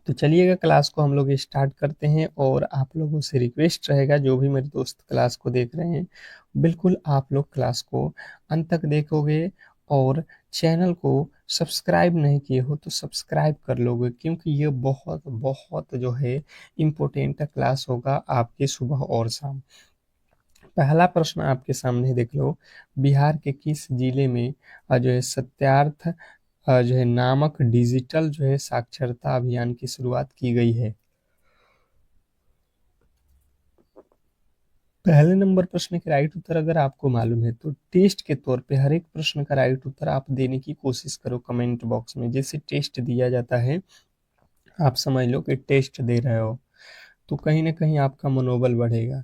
तो चलिएगा क्लास को हम लोग स्टार्ट करते हैं, और आप लोगों से रिक्वेस्ट रहेगा, जो भी मेरे दोस्त क्लास को देख रहे हैं, बिल्कुल आप लोग क्लास को अंत तक देखोगे, और चैनल को सब्सक्राइब नहीं किए हो तो सब्सक्राइब कर लोगे, क्योंकि ये बहुत बहुत जो है इम्पोर्टेंट क्लास होगा आपके सुबह और शाम। पहला प्रश्न आपके सामने देख लो, बिहार के किस जिले में जो है सत्यार्थ जो है नामक डिजिटल जो है साक्षरता अभियान की शुरुआत की गई है। पहले नंबर प्रश्न के राइट उत्तर अगर आपको मालूम है तो टेस्ट के तौर पे हर एक प्रश्न का राइट उत्तर आप देने की कोशिश करो कमेंट बॉक्स में। जैसे टेस्ट दिया जाता है, आप समझ लो कि टेस्ट दे रहे हो, तो कहीं ना कहीं आपका मनोबल बढ़ेगा।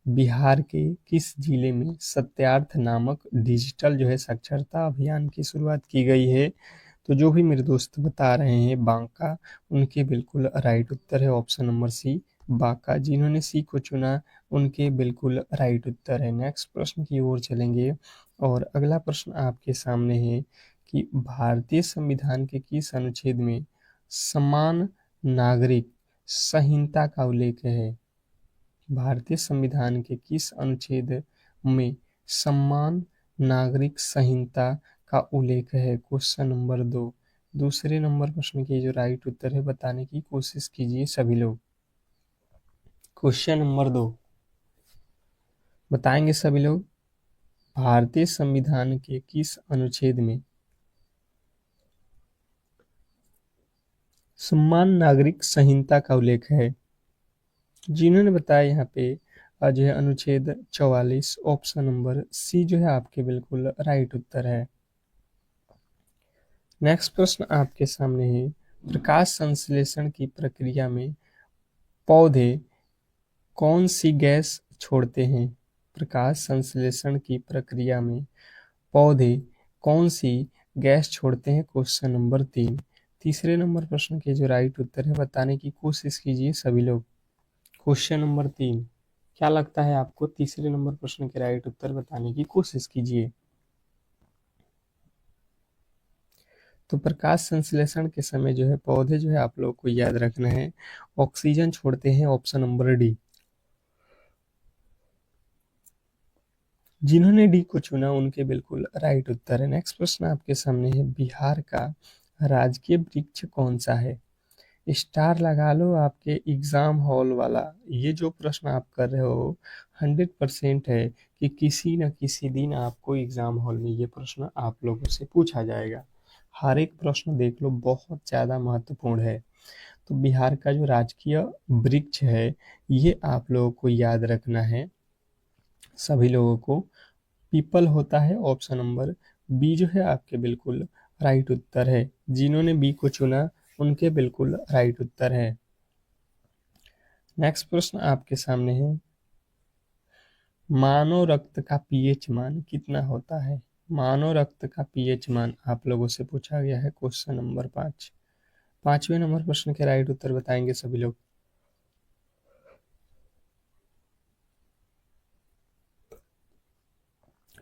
बिहार के किस जिले में सत्यार्थ नामक डिजिटल जो है साक्षरता अभियान की शुरुआत की गई है? तो जो भी मेरे दोस्त बता रहे हैं बांका, उनके बिल्कुल राइट उत्तर है ऑप्शन नंबर सी, बांका। जिन्होंने सी को चुना उनके बिल्कुल राइट उत्तर है। नेक्स्ट प्रश्न की ओर चलेंगे, और अगला प्रश्न आपके सामने है कि भारतीय संविधान के किस अनुच्छेद में समान नागरिक संहिता का उल्लेख है? भारतीय संविधान के किस अनुच्छेद में समान नागरिक संहिता का उल्लेख है? Question number 2। दूसरे नंबर प्रश्न के जो राइट उत्तर है बताने की कोशिश कीजिए सभी लोग। क्वेश्चन नंबर 2 बताएंगे सभी लोग, भारतीय संविधान के किस अनुच्छेद में समान नागरिक संहिता का उल्लेख है? जिन्होंने बताया यहाँ पे जो है अनुच्छेद 44, ऑप्शन नंबर सी जो है आपके बिल्कुल राइट उत्तर है। नेक्स्ट प्रश्न आपके सामने है, प्रकाश संश्लेषण की प्रक्रिया में पौधे कौन सी गैस छोड़ते हैं? प्रकाश संश्लेषण की प्रक्रिया में पौधे कौन सी गैस छोड़ते हैं? Question number 3। तीसरे नंबर प्रश्न के जो राइट उत्तर है बताने की कोशिश कीजिए सभी लोग। क्वेश्चन नंबर 3, क्या लगता है आपको? तीसरे नंबर प्रश्न के राइट उत्तर बताने की कोशिश कीजिए। तो प्रकाश संश्लेषण के समय जो है पौधे जो है आप लोग को याद रखना है ऑक्सीजन छोड़ते हैं, ऑप्शन नंबर डी। जिन्होंने डी को चुना उनके बिल्कुल राइट उत्तर है। नेक्स्ट प्रश्न आपके सामने है, बिहार का राजकीय वृक्ष कौन सा है? स्टार लगा लो आपके एग्जाम हॉल वाला। ये जो प्रश्न आप कर रहे हो 100% है कि किसी न किसी दिन आपको एग्जाम हॉल में ये प्रश्न आप लोगों से पूछा जाएगा। हर एक प्रश्न देख लो बहुत ज़्यादा महत्वपूर्ण है। तो बिहार का जो राजकीय वृक्ष है ये आप लोगों को याद रखना है सभी लोगों को, पीपल होता है। ऑप्शन नंबर बी जो है आपके बिल्कुल राइट उत्तर है। जिन्होंने बी को चुना उनके बिल्कुल राइट उत्तर है। नेक्स्ट प्रश्न आपके सामने है, मानव रक्त का पीएच मान कितना होता है? मानव रक्त का पीएच मान आप लोगों से पूछा गया है। Question number 5। पांचवें नंबर प्रश्न के राइट उत्तर बताएंगे सभी लोग।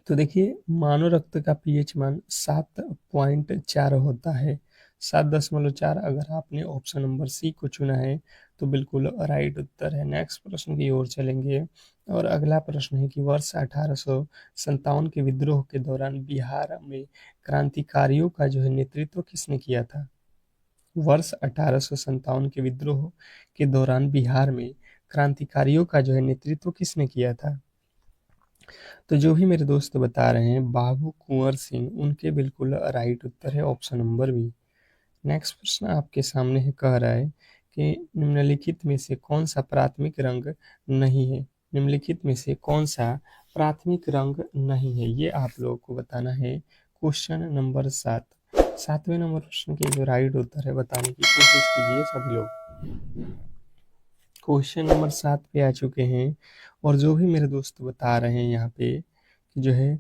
तो देखिए मानव रक्त का पीएच मान 7.4 होता है, 7.4। अगर आपने ऑप्शन नंबर सी को चुना है तो बिल्कुल राइट उत्तर है। नेक्स्ट प्रश्न की ओर चलेंगे, और अगला प्रश्न है कि वर्ष 1857 के विद्रोह के दौरान बिहार में क्रांतिकारियों का जो है नेतृत्व किसने किया था? वर्ष 1857 के विद्रोह के दौरान बिहार में क्रांतिकारियों का जो है नेतृत्व किसने किया था? तो जो भी मेरे दोस्त बता रहे हैं बाबू कुंवर सिंह, उनके बिल्कुल राइट उत्तर है ऑप्शन नंबर बी। नेक्स्ट प्रश्न आपके सामने है, कह रहा है कि निम्नलिखित में से कौन सा प्राथमिक रंग नहीं है? निम्नलिखित में से कौन सा प्राथमिक रंग नहीं है ये आप लोगों को बताना है। Question number 7। सातवें नंबर प्रश्न के जो राइट उत्तर है बताने की कोशिश कीजिए सभी लोग। क्वेश्चन नंबर 7 पे आ चुके हैं, और जो भी मेरे दोस्त बता रहे हैं यहाँ पे कि जो है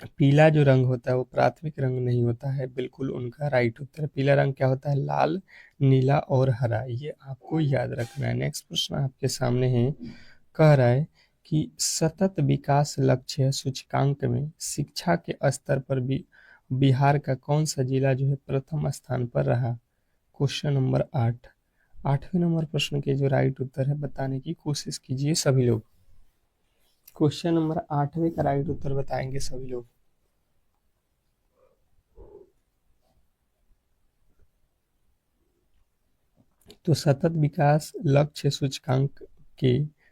पीला जो रंग होता है वो प्राथमिक रंग नहीं होता है, बिल्कुल उनका राइट उत्तर है। पीला रंग क्या होता है? लाल, नीला और हरा, ये आपको याद रखना है। नेक्स्ट प्रश्न आपके सामने है, कह रहा है कि सतत विकास लक्ष्य सूचकांक में शिक्षा के स्तर पर भी बिहार का कौन सा जिला जो है प्रथम स्थान पर रहा? Question number 8। 8वें नंबर प्रश्न के जो राइट उत्तर है बताने की कोशिश कीजिए सभी लोग। क्वेश्चन नंबर 8वें का राइट उत्तर बताएंगे सभी लोग। तो सतत विकास लक्ष्य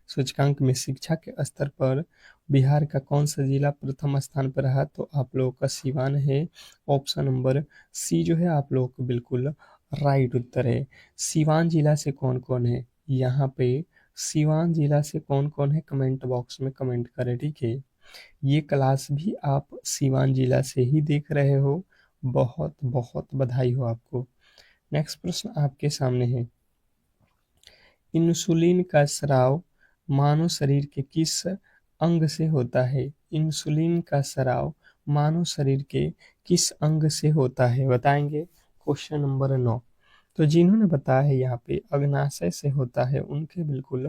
सूचकांक में शिक्षा के स्तर पर बिहार का कौन सा जिला प्रथम स्थान पर रहा? तो आप लोगों का सीवान है। ऑप्शन नंबर सी जो है आप लोगों को बिल्कुल राइट उत्तर है। सीवान जिला से कौन कौन है यहाँ पे? सीवान जिला से कौन कौन है कमेंट बॉक्स में कमेंट करें, ठीक है। ये क्लास भी आप सीवान जिला से ही देख रहे हो, बहुत बहुत बधाई हो आपको। नेक्स्ट प्रश्न आपके सामने है। इंसुलिन का स्राव मानव शरीर के किस अंग से होता है? इंसुलिन का स्राव मानव शरीर के किस अंग से होता है बताएंगे। Question number 9। तो जिन्होंने बताया है यहाँ पे अग्नाशय से होता है उनके बिल्कुल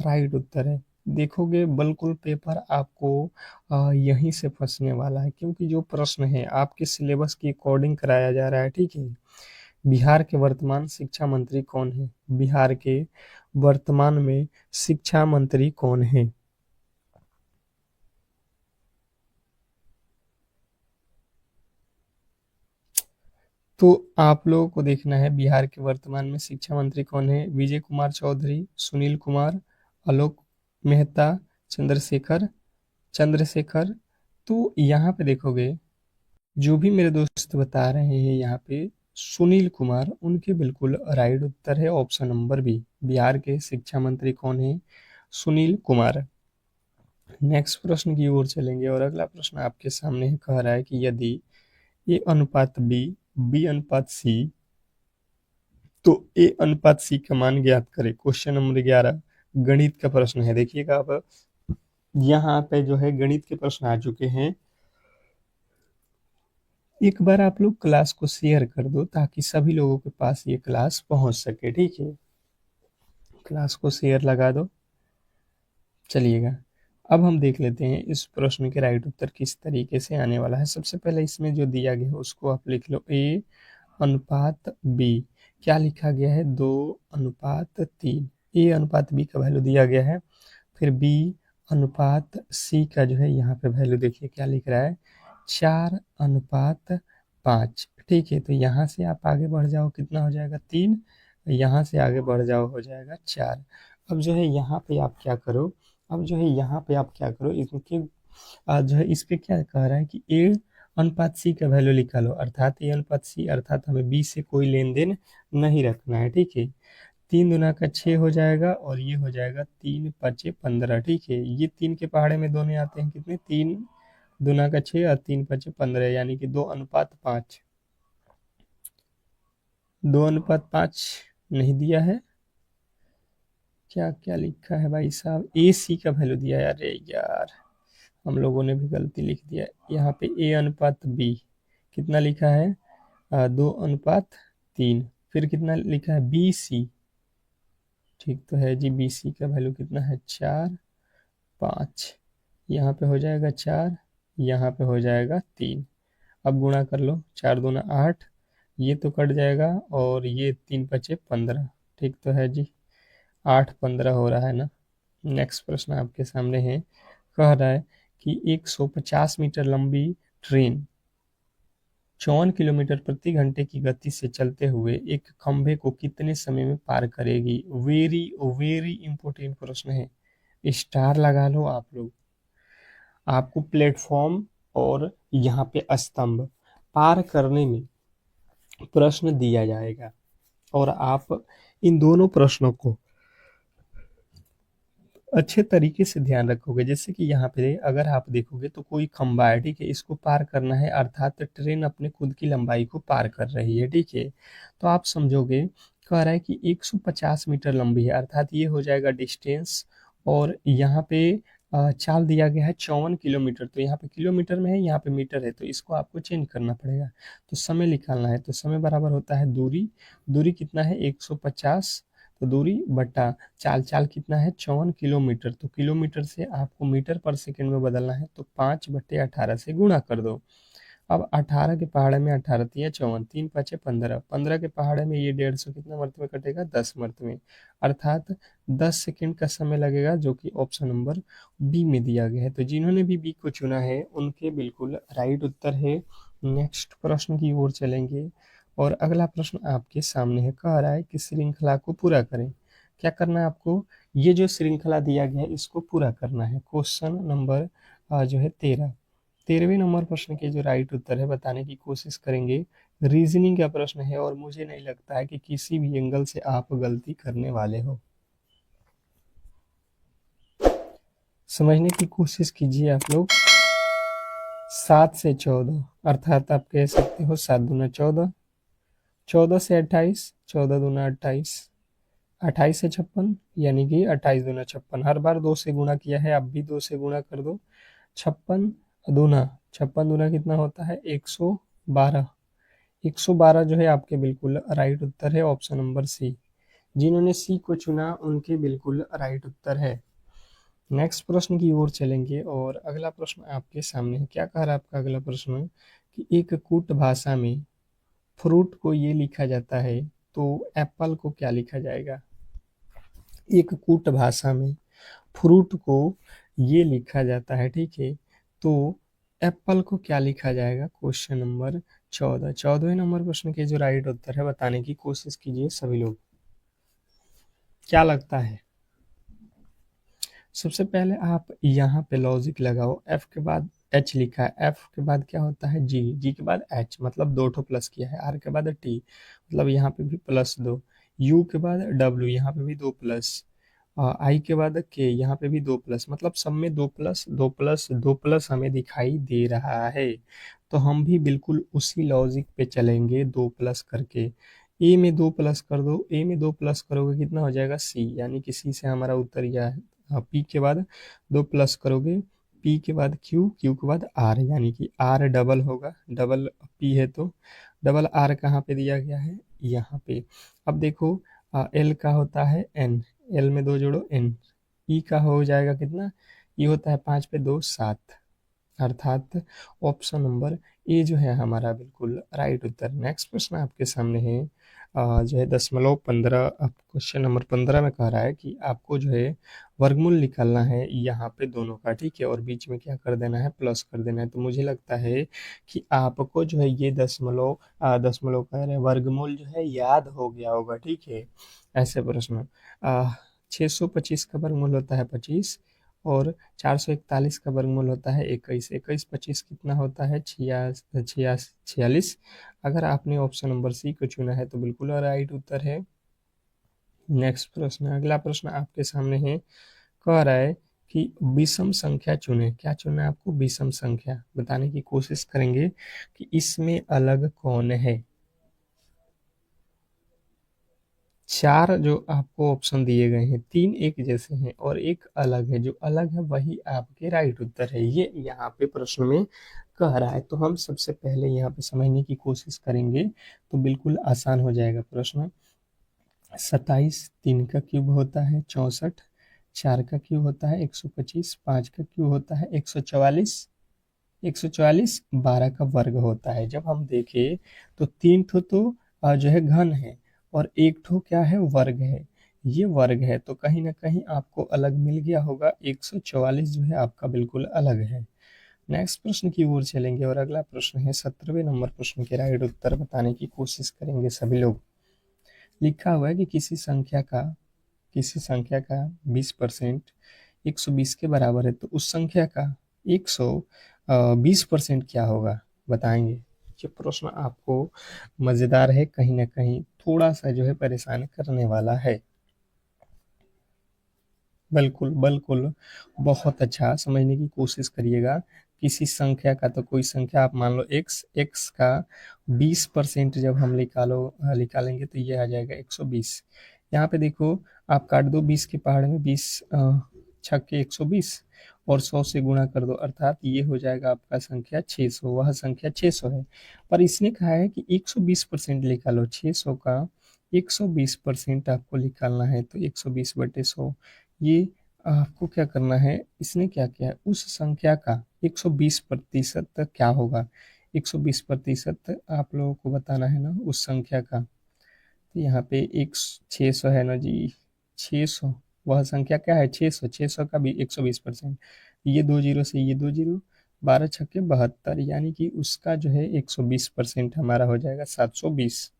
राइट उत्तर है। देखोगे बिल्कुल पेपर आपको यहीं से फंसने वाला है, क्योंकि जो प्रश्न है आपके सिलेबस के अकॉर्डिंग कराया जा रहा है, ठीक है। बिहार के वर्तमान शिक्षा मंत्री कौन है? बिहार के वर्तमान में शिक्षा मंत्री कौन है? तो आप लोगों को देखना है बिहार के वर्तमान में शिक्षा मंत्री कौन है। विजय कुमार चौधरी, सुनील कुमार, आलोक मेहता, चंद्रशेखर चंद्रशेखर। तो यहाँ पे देखोगे जो भी मेरे दोस्त बता रहे हैं यहाँ पे सुनील कुमार, उनके बिल्कुल राइट उत्तर है ऑप्शन नंबर बी। बिहार के शिक्षा मंत्री कौन है? सुनील कुमार। नेक्स्ट प्रश्न की ओर चलेंगे और अगला प्रश्न आपके सामने कह रहा है कि यदि ए अनुपात बी, बी अनुपात सी, तो ए अनुपात सी का मान ज्ञात करें। क्वेश्चन नंबर 11 गणित का प्रश्न है। देखिएगा अब यहाँ पे जो है गणित के प्रश्न आ चुके हैं। एक बार आप लोग क्लास को शेयर कर दो ताकि सभी लोगों के पास ये क्लास पहुंच सके, ठीक है। क्लास को शेयर लगा दो। चलिएगा अब हम देख लेते हैं इस प्रश्न के राइट उत्तर किस तरीके से आने वाला है। सबसे पहले इसमें जो दिया गया है उसको आप लिख लो ए अनुपात बी। क्या लिखा गया है? 2:3। ए अनुपात बी का वैल्यू दिया गया है। फिर बी अनुपात सी का जो है यहाँ पे वैल्यू देखिए क्या लिख रहा है, 4:5। ठीक है, तो यहाँ से आप आगे बढ़ जाओ, कितना हो जाएगा 3। यहाँ से आगे बढ़ जाओ हो जाएगा 4। अब जो है यहाँ पे आप क्या करो, इनके जो है इस पे क्या कह रहा है कि ए अनुपात सी का वैल्यू निकालो, अर्थात ए अनुपात सी, अर्थात हमें बी से कोई लेन देन नहीं रखना है, ठीक है। 3 दूना का 6 हो जाएगा और ये हो जाएगा 3 5 15, ठीक है। ये 3 के पहाड़े में दोनों आते हैं कितने, 3 दूना का 6 और 3 5 15, यानी कि 2:5। 2:5 नहीं दिया है, क्या क्या लिखा है भाई साहब, ए सी का वैल्यू दिया है। अरे यार हम लोगों ने भी गलती लिख दिया। यहाँ पे ए अनुपात बी कितना लिखा है, 2:3। फिर कितना लिखा है बी सी, ठीक तो है जी। बी सी का वैल्यू कितना है, 4:5। यहाँ पे हो जाएगा 4, यहाँ पे हो जाएगा 3। अब गुणा कर लो, 4 दूना 8, ये तो कट जाएगा और ये 3 5 15, ठीक तो है जी। 8 15 हो रहा है ना। नेक्स्ट प्रश्न आपके सामने है, कह रहा है कि 150 मीटर लंबी ट्रेन 54 किलोमीटर प्रति घंटे की गति से चलते हुए एक खंभे को कितने समय में पार करेगी? वेरी वेरी इंपॉर्टेंट प्रश्न है, स्टार लगा लो आप लोग। आपको प्लेटफॉर्म और यहाँ पे स्तंभ पार करने में प्रश्न दिया जाएगा और आप इन दोनों प्रश्नों को अच्छे तरीके से ध्यान रखोगे। जैसे कि यहाँ पे अगर आप देखोगे तो कोई खंबा है, ठीक है, इसको पार करना है, अर्थात ट्रेन अपने खुद की लंबाई को पार कर रही है, ठीक है। तो आप समझोगे, कह रहा है कि 150 मीटर लंबी है, अर्थात ये हो जाएगा डिस्टेंस। और यहाँ पे चाल दिया गया है 54 किलोमीटर, तो यहाँ पे किलोमीटर में है, यहाँ पे मीटर है, तो इसको आपको चेंज करना पड़ेगा। तो समय निकालना है, तो समय बराबर होता है दूरी। दूरी कितना है 150, तो दूरी बटा चाल कितना है 54 किलोमीटर, तो किलोमीटर से आपको मीटर पर सेकंड में बदलना है, तो 5/18 से गुणा कर दो। अब 18 के पहाड़े में 18 तिया 54, 3 5 15, 15 के पहाड़े में ये 150 कितना मरतबे कटेगा, 10 मरतबे, अर्थात 10 सेकंड का समय लगेगा, जो कि ऑप्शन नंबर बी में दिया गया है। तो जिन्होंने भी बी को चुना है उनके बिल्कुल राइट उत्तर है। नेक्स्ट प्रश्न की ओर चलेंगे और अगला प्रश्न आपके सामने है, कह रहा है कि श्रृंखला को पूरा करें। क्या करना है आपको, ये जो श्रृंखला दिया गया है इसको पूरा करना है। क्वेश्चन नंबर जो है 13वें नंबर प्रश्न के जो राइट उत्तर है बताने की कोशिश करेंगे। रीजनिंग का प्रश्न है और मुझे नहीं लगता है कि किसी भी एंगल से आप गलती करने वाले हो। समझने की कोशिश कीजिए आप लोग। 7 से 14 अर्थात आप कह सकते हो 7 दूना 14, 14 से 28, 14 दूना 28, 28 से 56 यानी कि 28 दूना 56। हर बार 2 से गुणा किया है, अब भी 2 से गुणा कर दो। 56 दूना, 56 दूना कितना होता है, 112। 112 जो है आपके बिल्कुल राइट उत्तर है, ऑप्शन नंबर सी। जिन्होंने सी को चुना उनके बिल्कुल राइट उत्तर है। नेक्स्ट प्रश्न की ओर चलेंगे और अगला प्रश्न आपके सामने है। क्या कह रहा है आपका अगला प्रश्न, कि एक कूट भाषा में फ्रूट को ये लिखा जाता है तो एप्पल को क्या लिखा जाएगा। एक कूट भाषा में फ्रूट को ये लिखा जाता है, ठीक है, तो एप्पल को क्या लिखा जाएगा। क्वेश्चन नंबर 14, 14वें नंबर प्रश्न के जो राइट उत्तर है बताने की कोशिश कीजिए सभी लोग। क्या लगता है, सबसे पहले आप यहाँ पे लॉजिक लगाओ। एफ के बाद एच लिखा है, एफ के बाद क्या होता है जी, जी के बाद एच मतलब 2 ठो प्लस किया है, आर के बाद टी मतलब यहाँ पे भी प्लस 2, यू के बाद डब्ल्यू यहाँ पे भी 2 प्लस, आई के बाद के यहाँ पे भी 2 प्लस, मतलब सब में 2 प्लस 2 प्लस 2 प्लस हमें दिखाई दे रहा है। तो हम भी बिल्कुल उसी लॉजिक पे चलेंगे, 2 प्लस करके। ए में 2 प्लस कर दो, ए में 2 प्लस करोगे कितना हो जाएगा सी, यानी कि सी से हमारा उत्तर यह है। पी के बाद 2 प्लस करोगे, पी के बाद क्यू, क्यू के बाद आर, यानी कि आर डबल होगा, डबल पी है तो डबल आर कहाँ पे दिया गया है, यहाँ पे। अब देखो एल का होता है एन, एल में 2 जोड़ो एन, ई का हो जाएगा कितना, ई होता है 5 पे 2 7, अर्थात ऑप्शन नंबर ए जो है हमारा बिल्कुल राइट उत्तर। नेक्स्ट प्रश्न आपके सामने है जो है 0.15, क्वेश्चन नंबर 15 में कह रहा है कि आपको जो है वर्गमूल निकालना है यहाँ पे दोनों का, ठीक है, और बीच में क्या कर देना है, प्लस कर देना है। तो मुझे लगता है कि आपको जो है ये दशमलव कह रहे हैं वर्गमूल जो है याद हो गया होगा, ठीक है। ऐसे प्रश्न 625 का वर्गमूल होता है 25 और 441 का वर्गमूल होता है 21, 21 25 कितना होता है 46। अगर आपने ऑप्शन नंबर सी को चुना है तो बिल्कुल राइट उत्तर है। नेक्स्ट प्रश्न, अगला प्रश्न आपके सामने है, कह रहा है कि विषम संख्या चुने। क्या चुना है आपको, विषम संख्या। बताने की कोशिश करेंगे कि इसमें अलग कौन है। 4 जो आपको ऑप्शन दिए गए हैं, 3 एक जैसे हैं और एक अलग है, जो अलग है वही आपके राइट उत्तर है, ये यहाँ पे प्रश्न में कह रहा है। तो हम सबसे पहले यहाँ पे समझने की कोशिश करेंगे तो बिल्कुल आसान हो जाएगा प्रश्न। 27, 3 का क्यूब होता है 64, 4 का क्यूब होता है 125, 5 का क्यूब होता है 144, 144 12 का वर्ग होता है। जब हम देखें तो 3 ठो तो जो है घन है और एक ठो क्या है, वर्ग है। ये वर्ग है तो कहीं ना कहीं आपको अलग मिल गया होगा, 144 जो है आपका बिल्कुल अलग है। नेक्स्ट प्रश्न की ओर चलेंगे और अगला प्रश्न है 17वें नंबर प्रश्न के राइट उत्तर बताने की कोशिश करेंगे सभी लोग। लिखा हुआ है कि किसी संख्या का 20% 120 के बराबर है, तो उस संख्या का 120% क्या होगा, बताएंगे। ये प्रश्न आपको मजेदार है, कहीं ना कहीं थोड़ा सा जो है परेशान करने वाला है। बिल्कुल बिल्कुल, बहुत अच्छा समझने की कोशिश करिएगा। किसी संख्या का, तो कोई संख्या आप मान लो एक्स, एक्स का 20% जब हम निकालेंगे तो ये आ जाएगा 120। यहाँ पे देखो आप काट दो 20 के पहाड़ में, 20 छक्के 120 और 100 से गुणा कर दो, अर्थात ये हो जाएगा आपका संख्या 600, वह संख्या 600 है। पर इसने कहा है कि 120% निकालो, 600 का 120% आपको निकालना है, तो 120/100 ये आपको क्या करना है। इसने क्या किया है, उस संख्या का 120% क्या होगा, 120% आप लोगों को बताना है ना उस संख्या का। तो यहाँ पे एक 600 है ना जी, 600 वह संख्या क्या है, 600, 600 का भी 120%। ये 2 जीरो से ये 2 जीरो, 12 छक्के 72, यानी कि उसका जो है 120% हमारा हो जाएगा 720।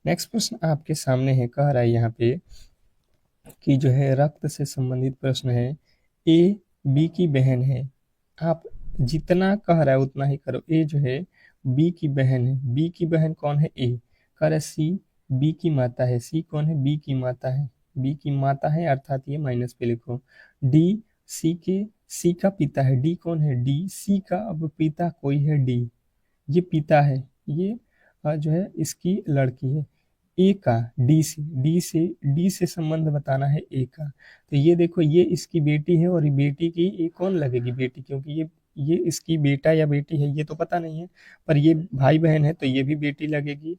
नेक्स्ट प्रश्न आपके सामने है, कह रहा है यहाँ पे कि जो है रक्त से संबंधित प्रश्न है। ए बी की बहन है, आप जितना कह रहा है उतना ही करो। ए जो है बी की बहन है, बी की बहन कौन है, ए। कह रहा है सी बी की माता है, सी कौन है, बी की माता है, बी की माता है अर्थात ये माइनस पे लिखो। डी सी का पिता है, डी कौन है, डी सी का अब पिता कोई है, डी ये पिता है, ये जो है इसकी लड़की है। ए का डी से संबंध बताना है ए का। तो ये देखो ये इसकी बेटी है और ये बेटी की ये कौन लगेगी, बेटी, क्योंकि ये इसकी बेटा या बेटी है ये तो पता नहीं है, पर ये भाई बहन है तो ये भी बेटी लगेगी।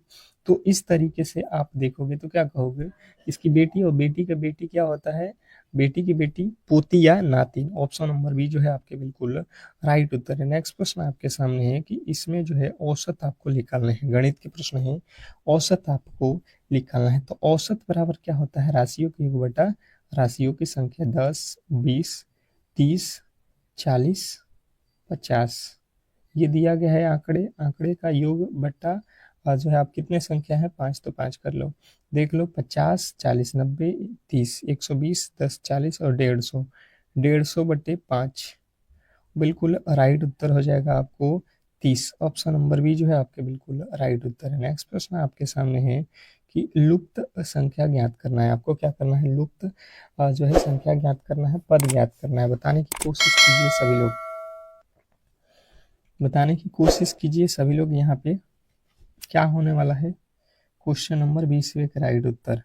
तो इस तरीके से आप देखोगे तो क्या कहोगे, इसकी बेटी और बेटी का बेटी क्या होता है, बेटी की बेटी पोती या नातिन। ऑप्शन नंबर बी जो है आपके बिल्कुल राइट उत्तर है। नेक्स्ट प्रश्न आपके सामने है कि इसमें जो है औसत आपको निकालना है, गणित के प्रश्न है, औसत आपको निकालना है। तो औसत बराबर क्या होता है, राशियों की योग बटा राशियों की संख्या, 10, 20, 30, 40, 50। ये दिया गया है आंकड़े का योग बटा जो है आप कितने संख्या है, 5, तो 5 कर लो। देख लो 50, 40, 90, 30, 120, 10, 40 और 150, 150 बटे 5, बिल्कुल राइट उत्तर हो जाएगा आपको 30। ऑप्शन नंबर बी जो है आपके बिल्कुल राइट उत्तर है। नेक्स्ट प्रश्न आपके सामने है कि लुप्त संख्या ज्ञात करना है। आपको क्या करना है, लुप्त जो है संख्या ज्ञात करना है, पद ज्ञात करना है। बताने की कोशिश कीजिए सभी लोग, बताने की कोशिश कीजिए सभी लोग। यहाँ पे क्या होने वाला है, क्वेश्चन नंबर 20 का राइट उत्तर।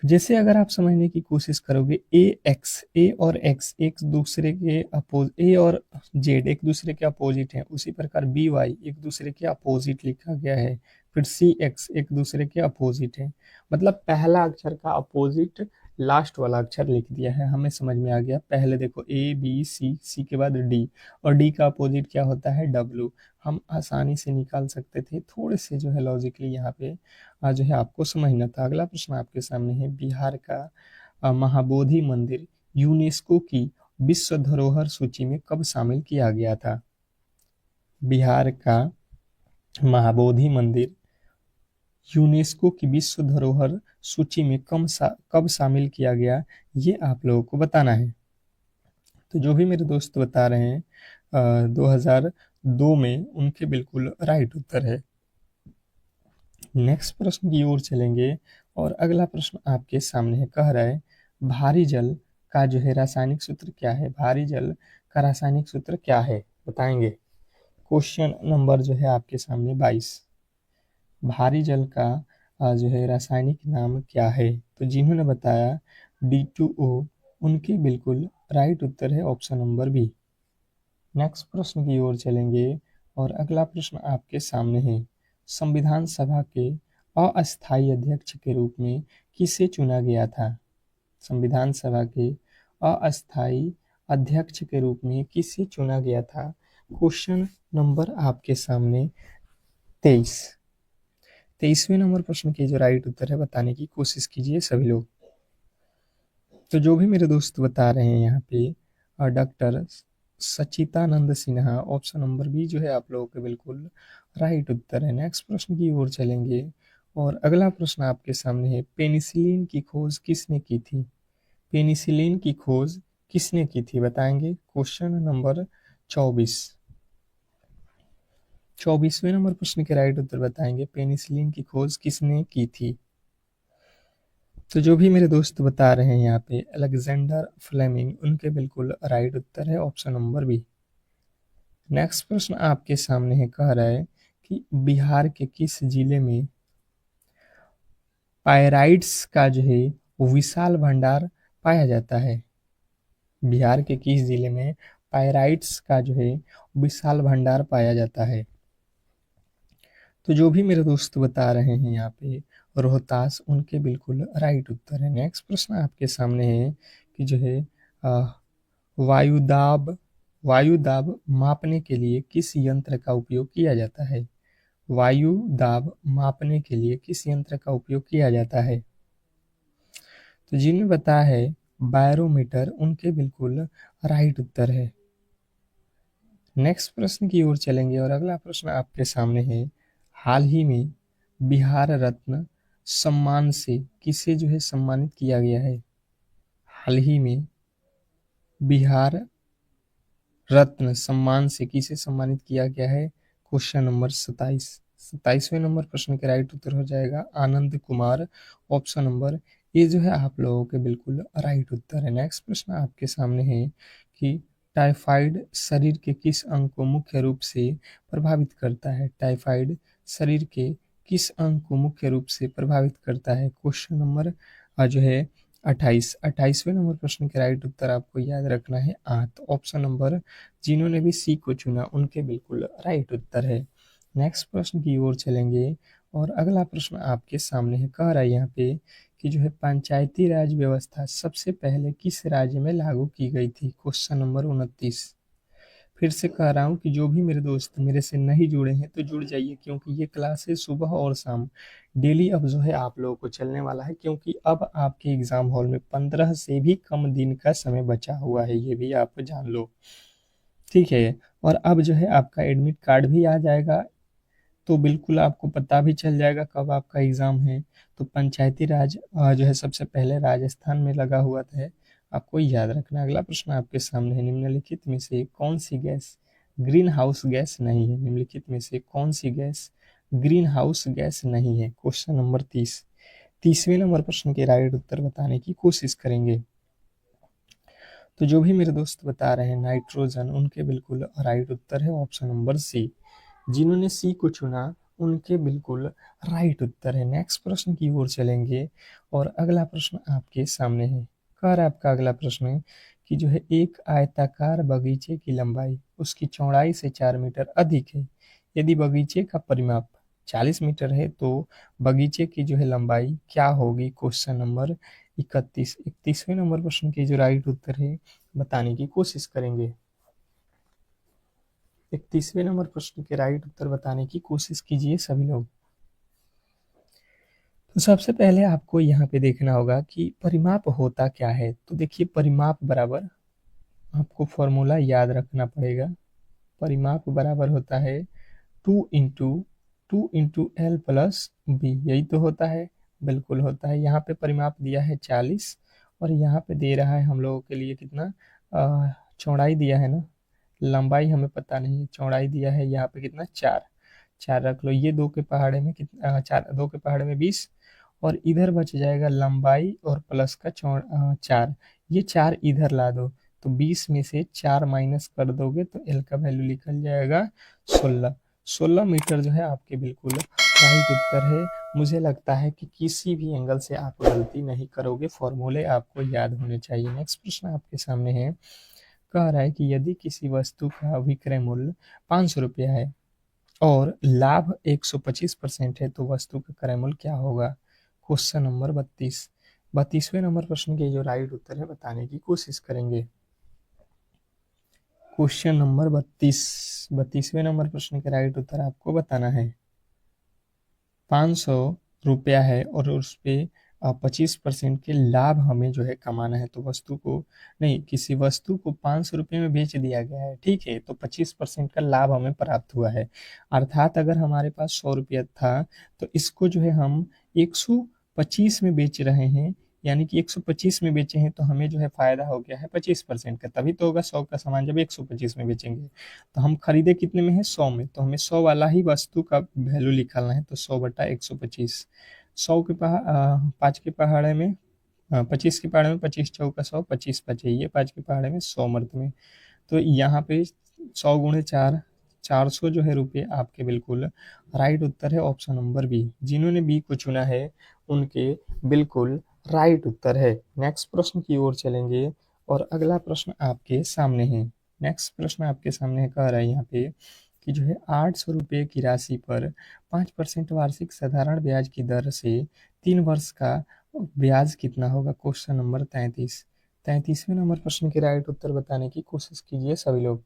जैसे अगर आप समझने की कोशिश करोगे, ए और एक्स एक दूसरे के अपोज, ए और जेड एक दूसरे के अपोजिट हैं, उसी प्रकार बी वाई एक दूसरे के अपोजिट लिखा गया है। फिर सी एक्स एक दूसरे के अपोजिट है, मतलब पहला अक्षर का अपोजिट लास्ट वाला अक्षर लिख दिया है, हमें समझ में आ गया। पहले देखो ए बी सी के बाद डी, और डी का अपोजिट क्या होता है, डब्ल्यू। हम आसानी से निकाल सकते थे, थोड़े से जो है लॉजिकली यहाँ पे जो है आपको समझना था। अगला प्रश्न आपके सामने है, बिहार का महाबोधि मंदिर यूनेस्को की विश्व धरोहर सूची में कब शामिल किया गया था। बिहार का महाबोधि मंदिर यूनेस्को की विश्व धरोहर सूची में कब शामिल किया गया, ये आप लोगों को बताना है। तो जो भी मेरे दोस्त बता रहे हैं 2002 में, उनके बिल्कुल राइट उत्तर है। नेक्स्ट प्रश्न की ओर चलेंगे और अगला प्रश्न आपके सामने है, कह रहा है भारी जल का जो है रासायनिक सूत्र क्या है, भारी जल का रासायनिक सूत्र क्या है, बताएंगे। क्वेश्चन नंबर जो है आपके सामने 22, भारी जल का जो है रासायनिक नाम क्या है। तो जिन्होंने बताया D2O, उनके बिल्कुल राइट उत्तर है ऑप्शन नंबर बी। नेक्स्ट प्रश्न की ओर चलेंगे और अगला प्रश्न आपके सामने है, संविधान सभा के अस्थायी अध्यक्ष के रूप में किसे चुना गया था। संविधान सभा के अस्थायी अध्यक्ष के रूप में किसे चुना गया था। क्वेश्चन नंबर आपके सामने 23वें नंबर प्रश्न के जो राइट उत्तर है बताने की कोशिश कीजिए सभी लोग। तो जो भी मेरे दोस्त बता रहे हैं यहाँ पे doctor Sachitanand Sinha, option number B जो है आप लोगों के बिल्कुल राइट उत्तर है। नेक्स्ट प्रश्न की ओर चलेंगे और अगला प्रश्न आपके सामने है, पेनिसिलिन की खोज किसने की थी। पेनिसिलिन की खोज किसने की थी, बताएंगे। क्वेश्चन नंबर 24वें नंबर प्रश्न के राइट उत्तर बताएंगे, पेनिसिलिन की खोज किसने की थी। तो जो भी मेरे दोस्त बता रहे हैं यहाँ पे अलेक्जेंडर फ्लेमिंग, उनके बिल्कुल राइट उत्तर है ऑप्शन नंबर बी। नेक्स्ट प्रश्न आपके सामने है, कह रहा है कि बिहार के किस जिले में पायराइट्स का जो है विशाल भंडार पाया जाता है। बिहार के किस जिले में पायराइट्स का जो है विशाल भंडार पाया जाता है। तो जो भी मेरे दोस्त बता रहे हैं यहाँ पे रोहतास, उनके बिल्कुल राइट उत्तर है। नेक्स्ट प्रश्न आपके सामने है कि जो है वायुदाब वायु दाब मापने के लिए किस यंत्र का उपयोग किया जाता है? वायु दाब मापने के लिए किस यंत्र का उपयोग किया जाता है? तो जिन्हें बताया है बैरोमीटर, उनके बिल्कुल राइट उत्तर है। नेक्स्ट प्रश्न की ओर चलेंगे और अगला प्रश्न आपके सामने है। हाल ही में बिहार रत्न सम्मान से किसे जो है सम्मानित किया गया है? हाल ही में बिहार रत्न सम्मान से किसे सम्मानित किया गया है? Question number 27। 27वें नंबर प्रश्न का राइट उत्तर हो जाएगा Anand Kumar. Option number A जो है आप लोगों के बिल्कुल राइट उत्तर है। नेक्स्ट प्रश्न आपके सामने है कि टाइफाइड शरीर के किस अंग को मुख्य रूप से प्रभावित करता है? टाइफाइड शरीर के किस अंग को मुख्य रूप से प्रभावित करता है? क्वेश्चन नंबर जो है 28वें नंबर प्रश्न के राइट उत्तर आपको याद रखना है आंत। ऑप्शन नंबर जिन्होंने भी सी को चुना उनके बिल्कुल राइट उत्तर है। नेक्स्ट प्रश्न की ओर चलेंगे और अगला प्रश्न आपके सामने है। कह रहा है यहाँ पे कि जो है पंचायती राज व्यवस्था सबसे पहले किस राज्य में लागू की गई थी? Question number 29। फिर से कह रहा हूँ कि जो भी मेरे दोस्त मेरे से नहीं जुड़े हैं तो जुड़ जाइए, क्योंकि ये क्लासेस सुबह और शाम डेली अब जो है आप लोगों को चलने वाला है, क्योंकि अब आपके एग्जाम हॉल में 15 से भी कम दिन का समय बचा हुआ है, ये भी आप जान लो। ठीक है, और अब जो है आपका एडमिट कार्ड भी आ जाएगा, तो बिल्कुल आपको पता भी चल जाएगा कब आपका एग्जाम है। तो पंचायती राज जो है सबसे पहले राजस्थान में लगा हुआ था, आपको याद रखना। अगला प्रश्न आपके सामने है। निम्नलिखित में से कौन सी गैस ग्रीन हाउस गैस नहीं है? निम्नलिखित में से कौन सी गैस ग्रीन हाउस गैस नहीं है? Question number 30। 30वें नंबर प्रश्न के राइट उत्तर बताने की कोशिश करेंगे। तो जो भी मेरे दोस्त बता रहे हैं नाइट्रोजन, उनके बिल्कुल राइट उत्तर है ऑप्शन नंबर सी। जिन्होंने सी को चुना उनके बिल्कुल राइट उत्तर है। नेक्स्ट प्रश्न की ओर चलेंगे और अगला प्रश्न आपके सामने है। कह रहा है आपका अगला प्रश्न कि जो है एक आयताकार बगीचे की लंबाई उसकी चौड़ाई से 4 मीटर अधिक है। यदि बगीचे का परिमाप 40 मीटर है तो बगीचे की जो है लंबाई क्या होगी? Question number 31। 31वें नंबर प्रश्न के जो राइट उत्तर है बताने की कोशिश करेंगे। 31वें नंबर प्रश्न के राइट उत्तर बताने की कोशिश कीजिए सभी लोग। तो सबसे पहले आपको यहाँ पे देखना होगा कि परिमाप होता क्या है। तो देखिए परिमाप बराबर, आपको फॉर्मूला याद रखना पड़ेगा। परिमाप बराबर होता है 2 इंटू एल प्लस बी, यही तो होता है। बिल्कुल होता है। यहाँ पे परिमाप दिया है 40 और यहाँ पे दे रहा है हम लोगों के लिए कितना, चौड़ाई दिया है ना, लंबाई हमें पता नहीं है, चौड़ाई दिया है यहाँ पे कितना 4। 4 रख लो, ये 2 के पहाड़े में कितना, 4 2 के पहाड़े में 20, और इधर बच जाएगा लंबाई और प्लस का 4, ये 4 इधर ला दो, तो 20 में से 4 माइनस कर दोगे तो एल का वैल्यू निकल जाएगा 16। 16 मीटर जो है आपके बिल्कुल राइट उत्तर है। मुझे लगता है कि किसी भी एंगल से आप गलती नहीं करोगे, फॉर्मूले आपको याद होने चाहिए। नेक्स्ट प्रश्न आपके सामने है। कह रहा है कि यदि किसी वस्तु का विक्रय मूल्य 500 रुपया है और लाभ 125% है तो वस्तु का क्रय मूल्य क्या होगा? Question number 32। 32वें नंबर प्रश्न के जो राइट उत्तर है बताने की कोशिश करेंगे। Question number 32। 32वें नंबर प्रश्न के राइट उत्तर आपको बताना है। 500 रुपया है और उस पे 25% के लाभ हमें जो है कमाना है, तो वस्तु को नहीं, किसी वस्तु को 500 रुपये में बेच दिया गया है, ठीक है, तो 25% का लाभ हमें प्राप्त हुआ है। अर्थात अगर हमारे पास 100 रुपया था तो इसको जो है हम 125 में बेच रहे हैं, यानी कि 125 में बेचे हैं तो हमें जो है फायदा हो गया है 25% का। तभी तो होगा 100 का सामान जब 125 में बेचेंगे। तो हम खरीदे कितने में है? 100 में, तो हमें 100 वाला ही वस्तु का वैल्यू निकालना है, तो 100/125। 100 के 5 के पहाड़े में 25 के पहाड़े में 25 चौका 100, 25 बचे, ये 5 के पहाड़े में 100 मर्द में, तो यहाँ पे 100 गुणे 4, 400 जो है रुपये आपके बिल्कुल राइट उत्तर है ऑप्शन नंबर बी। जिन्होंने बी को चुना है उनके बिल्कुल राइट उत्तर है। नेक्स्ट प्रश्न की ओर चलेंगे और अगला प्रश्न आपके सामने है। नेक्स्ट प्रश्न आपके सामने कह रहा है यहाँ पे कि जो है 800 रुपये की राशि पर 5% वार्षिक साधारण ब्याज की दर से 3 वर्ष का ब्याज कितना होगा? Question number 33। 33वें नंबर प्रश्न के राइट उत्तर बताने की कोशिश कीजिए सभी लोग।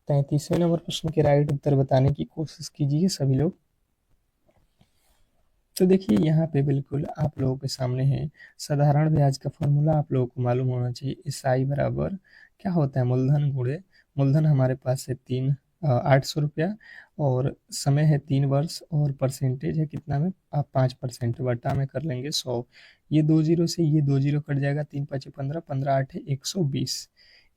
33वें नंबर प्रश्न के राइट उत्तर बताने की कोशिश कीजिए सभी लोग। तो देखिए यहाँ पे बिल्कुल आप लोगों के सामने है साधारण ब्याज का फॉर्मूला आप लोगों को मालूम होना चाहिए। SI बराबर क्या होता है, मूलधन गुणे मूलधन हमारे पास है 800 रुपया और समय है 3 वर्ष और परसेंटेज है कितना में, आप 5% बटा में कर लेंगे 100। ये 2 जीरो से ये 2 जीरो कट जाएगा, 3 5 15, 15 8 है 120।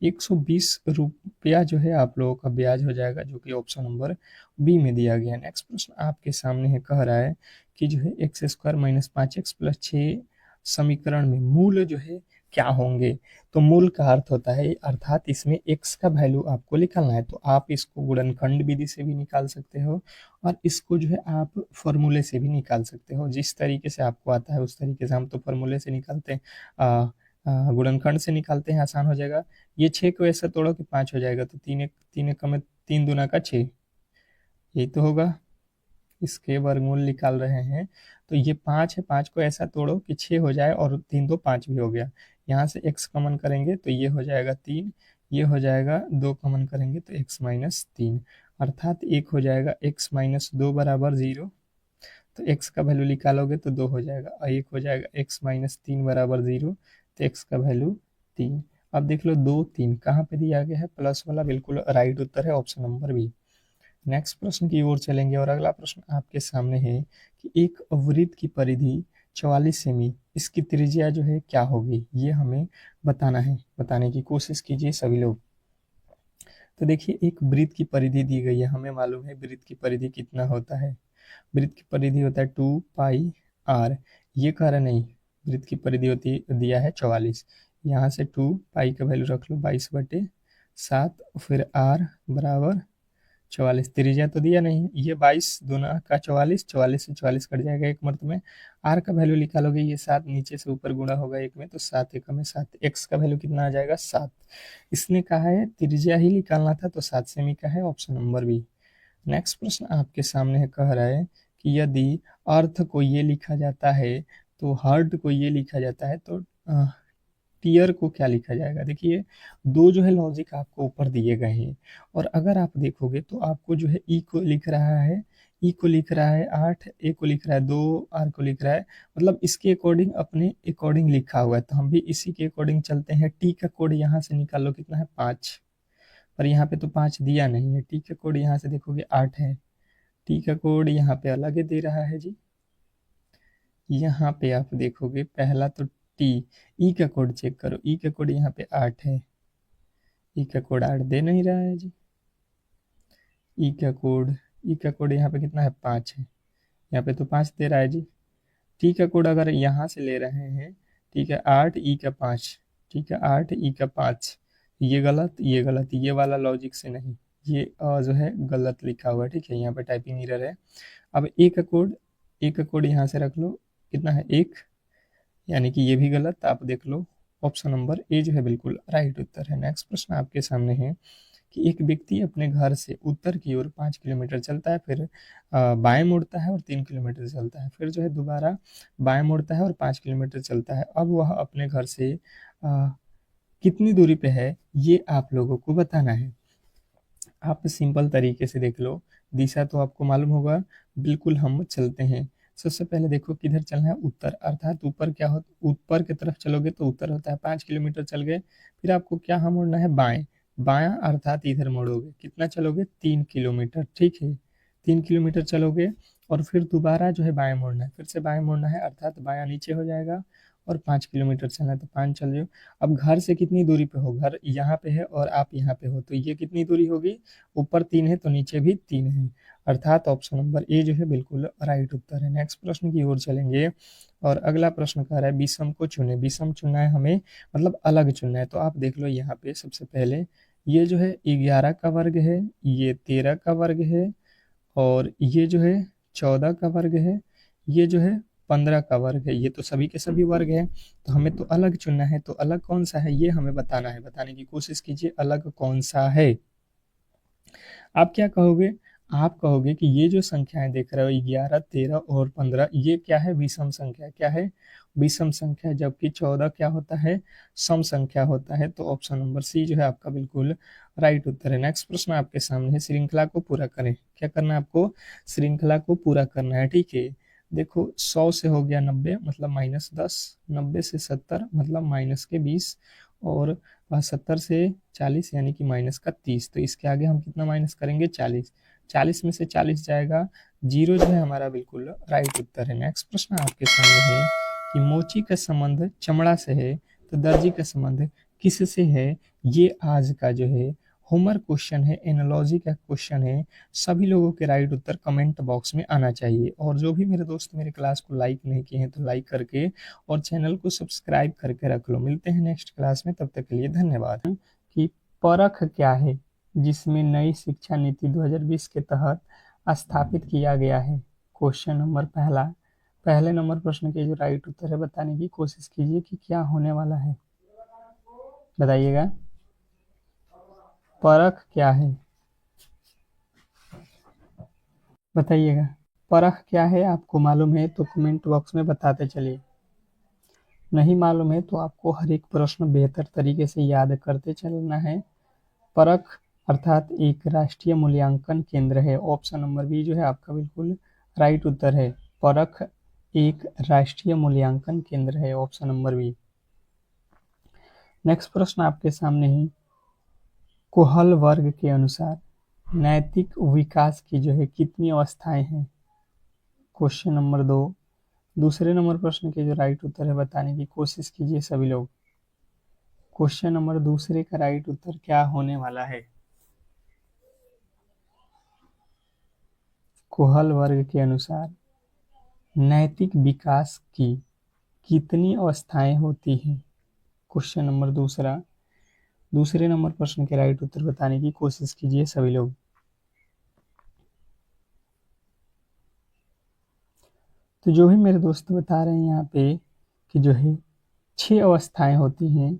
120 रुपया जो है आप लोगों का ब्याज हो जाएगा, जो कि ऑप्शन नंबर बी में दिया गया है। नेक्स्ट प्रश्न आपके सामने है, कह रहा है कि जो है x square minus 5x plus 6 समीकरण में मूल जो है क्या होंगे। तो मूल का अर्थ होता है, अर्थात इसमें x का वैल्यू आपको निकालना है। तो आप इसको गुणनखंड विधि से भी निकाल सकते हो और इसको जो है आप फॉर्मूले से भी निकाल सकते हो। जिस तरीके से आपको आता है उस तरीके से, हम तो फॉर्मूले से निकालते हैं, गुणनखंड से निकालते हैं, आसान हो जाएगा। ये 6 को ऐसा तोड़ो कि 5 हो जाएगा, तो 3 एक में 3 दूना का 6, यही तो होगा। इसके वर्गमूल निकाल रहे हैं तो ये 5 है, 5 को ऐसा तोड़ो कि 6 हो जाए और 3 2 5 भी हो गया। यहाँ से x कॉमन करेंगे तो ये हो जाएगा 3, ये हो जाएगा 2 कॉमन करेंगे तो x माइनस 3, अर्थात एक हो जाएगा x माइनस 2 बराबर 0। तो x का वैल्यू निकालोगे तो 2 हो जाएगा और एक हो जाएगा x माइनस 3 बराबर 0, तो x का वैल्यू 3। अब देख लो 2 3 कहाँ पे दिया गया है, प्लस वाला बिल्कुल राइट उत्तर है ऑप्शन नंबर बी। नेक्स्ट प्रश्न की ओर चलेंगे और अगला प्रश्न आपके सामने है कि एक वृत्त की परिधि 44 सेमी, इसकी त्रिज्या जो है क्या होगी, ये हमें बताना है। बताने की कोशिश कीजिए सभी लोग। तो देखिए एक वृत्त की परिधि दी गई है, हमें मालूम है वृत्त की परिधि कितना होता है। वृत्त की परिधि होता है 2 पाई आर। ये कह रहा नहीं, वृत्त की परिधि होती दिया है 44, यहाँ से 2 पाई का वैल्यू रख लो 22/7, फिर आर बराबर 44। त्रिज्या तो दिया नहीं, ये 22 दूना का 44, 44 से 44 कट जाएगा एक मर्त में। आर का वैल्यू निकालोगे, ये 7 नीचे से ऊपर गुणा होगा एक में, तो 7 एक में 7, एक्स का वैल्यू कितना आ जाएगा 7। इसने कहा है त्रिज्या ही निकालना था, तो 7 सेमी का है ऑप्शन नंबर बी। नेक्स्ट प्रश्न आपके सामने है, कह रहा है कि यदि अर्थ को ये लिखा जाता है तो हर्ट को ये लिखा जाता है, तो टीयर को क्या लिखा जाएगा। देखिए दो जो है लॉजिक आपको ऊपर दिए गए हैं और अगर आप देखोगे तो आपको जो है ई को लिख रहा है, ई को लिख रहा है 8, ए को लिख रहा है 2, आर को लिख रहा है, मतलब इसके अकॉर्डिंग अपने अकॉर्डिंग लिखा हुआ है। तो हम भी इसी के अकॉर्डिंग चलते हैं। टी का कोड यहाँ से निकालो कितना है 5, पर यहाँ पे तो 5 दिया नहीं है। टी का कोड यहाँ से देखोगे 8 है, टी का कोड यहाँ पे अलग दे रहा है जी। यहाँ पे आप देखोगे पहला तो टी, ई का कोड चेक करो, ई का कोड यहाँ पे 8 है, ई का कोड 8 दे नहीं रहा है जी। ई का कोड, ई का कोड यहाँ पे कितना है 5 है, यहाँ पे तो 5 दे रहा है जी। टी का कोड अगर यहाँ से ले रहे हैं, ठीक है 8 ई का 5, ठीक है 8 ई का 5, ये गलत ये गलत, ये वाला लॉजिक से नहीं, ये जो है गलत लिखा हुआ है, ठीक है यहाँ पे टाइपिंग एरर है। अब ए का कोड, ए का कोड यहाँ से रख लो कितना है 1, यानी कि ये भी गलत। आप देख लो ऑप्शन नंबर ए जो है बिल्कुल राइट उत्तर है। नेक्स्ट प्रश्न आपके सामने है कि एक व्यक्ति अपने घर से उत्तर की ओर 5 किलोमीटर चलता है, फिर बाएं मुड़ता है और 3 किलोमीटर चलता है, फिर जो है दोबारा बाएं मुड़ता है और 5 किलोमीटर चलता है। अब वह अपने घर से कितनी दूरी पे है, ये आप लोगों को बताना है। आप सिंपल तरीके से देख लो, दिशा तो आपको मालूम होगा, बिल्कुल हम चलते हैं। सबसे पहले देखो किधर चलना है, उत्तर, अर्थात ऊपर क्या हो, ऊपर की तरफ चलोगे तो उत्तर होता है। 5 किलोमीटर चल गए, फिर आपको क्या हम मुड़ना है बाएं, बायां अर्थात इधर मुड़ोगे, कितना चलोगे 3 किलोमीटर, ठीक है 3 किलोमीटर चलोगे और फिर दोबारा जो है बाएं मुड़ना है, फिर से बाएं मुड़ना है, अर्थात बायां नीचे हो जाएगा और 5 किलोमीटर चलना है, तो 5 चल जाओ। अब घर से कितनी दूरी पे हो, घर यहाँ पे है और आप यहाँ पे हो, तो ये कितनी दूरी होगी, ऊपर 3 है तो नीचे भी 3 है, अर्थात ऑप्शन नंबर ए जो है बिल्कुल राइट उत्तर है। नेक्स्ट प्रश्न की ओर चलेंगे और अगला प्रश्न कह रहा है विषम को चुने। विषम चुनना है हमें, मतलब अलग चुनना है। तो आप देख लो यहाँ पे सबसे पहले ये जो है 11 का वर्ग है, ये 13 का वर्ग है और ये जो है 14 का वर्ग है, ये जो है 15 का वर्ग है, ये तो सभी के सभी वर्ग है। तो हमें तो अलग चुनना है, तो अलग कौन सा है ये हमें बताना है। बताने की कोशिश कीजिए अलग कौन सा है। आप क्या कहोगे, आप कहोगे कि ये जो संख्याएं देख रहे हो 11, 13 और 15, ये क्या है? विषम संख्या। क्या है? विषम संख्या। जबकि 14 क्या होता है? सम संख्या होता है। तो ऑप्शन नंबर सी जो है आपका बिल्कुल राइट उत्तर है। नेक्स्ट प्रश्न आपके सामने है, श्रृंखला को पूरा करें। क्या करना है आपको? श्रृंखला को पूरा करना है, ठीक है। देखो 100 से हो गया 90 मतलब -10, 90 से 70 मतलब -20, और 70 से 40 यानी कि -30। तो इसके आगे हम कितना माइनस करेंगे? 40। 40 में से 40 जाएगा, जीरो जो है हमारा बिल्कुल राइट उत्तर है। नेक्स्ट प्रश्न आपके सामने है कि मोची का संबंध चमड़ा से है तो दर्जी का संबंध किससे है? ये आज का जो है होमवर्क क्वेश्चन है, एनालॉजी का क्वेश्चन है। सभी लोगों के राइट उत्तर कमेंट बॉक्स में आना चाहिए। और जो भी मेरे दोस्त मेरे क्लास को लाइक नहीं किए हैं तो लाइक करके और चैनल को सब्सक्राइब करके रख लो। मिलते हैं नेक्स्ट क्लास में, तब तक के लिए धन्यवाद। कि परख क्या है जिसमें नई शिक्षा नीति 2020 के तहत स्थापित किया गया है? क्वेश्चन नंबर पहला। पहले नंबर प्रश्न के जो राइट उत्तर है बताने की कोशिश कीजिए कि क्या होने वाला है, बताइएगा। परख क्या है, बताइएगा। परख क्या है आपको मालूम है तो कमेंट बॉक्स में बताते चलिए। नहीं मालूम है तो आपको हर एक प्रश्न बेहतर तरीके से याद करते चलना है। परख अर्थात एक राष्ट्रीय मूल्यांकन केंद्र है। ऑप्शन नंबर बी जो है आपका बिल्कुल राइट उत्तर है। परख एक राष्ट्रीय मूल्यांकन केंद्र है, ऑप्शन नंबर बी। नेक्स्ट प्रश्न आपके सामने है, कोहल वर्ग के अनुसार नैतिक विकास की जो है कितनी अवस्थाएं हैं? Question number 2। दूसरे नंबर प्रश्न के जो राइट उत्तर है बताने की कोशिश कीजिए सभी लोग। क्वेश्चन नंबर दूसरे का राइट उत्तर क्या होने वाला है? कोहल वर्ग के अनुसार नैतिक विकास की कितनी अवस्थाएं होती हैं? क्वेश्चन नंबर दूसरा। दूसरे नंबर प्रश्न के राइट उत्तर बताने की कोशिश कीजिए सभी लोग। तो जो भी मेरे दोस्त बता रहे हैं यहाँ पे कि जो है 6 अवस्थाएं होती हैं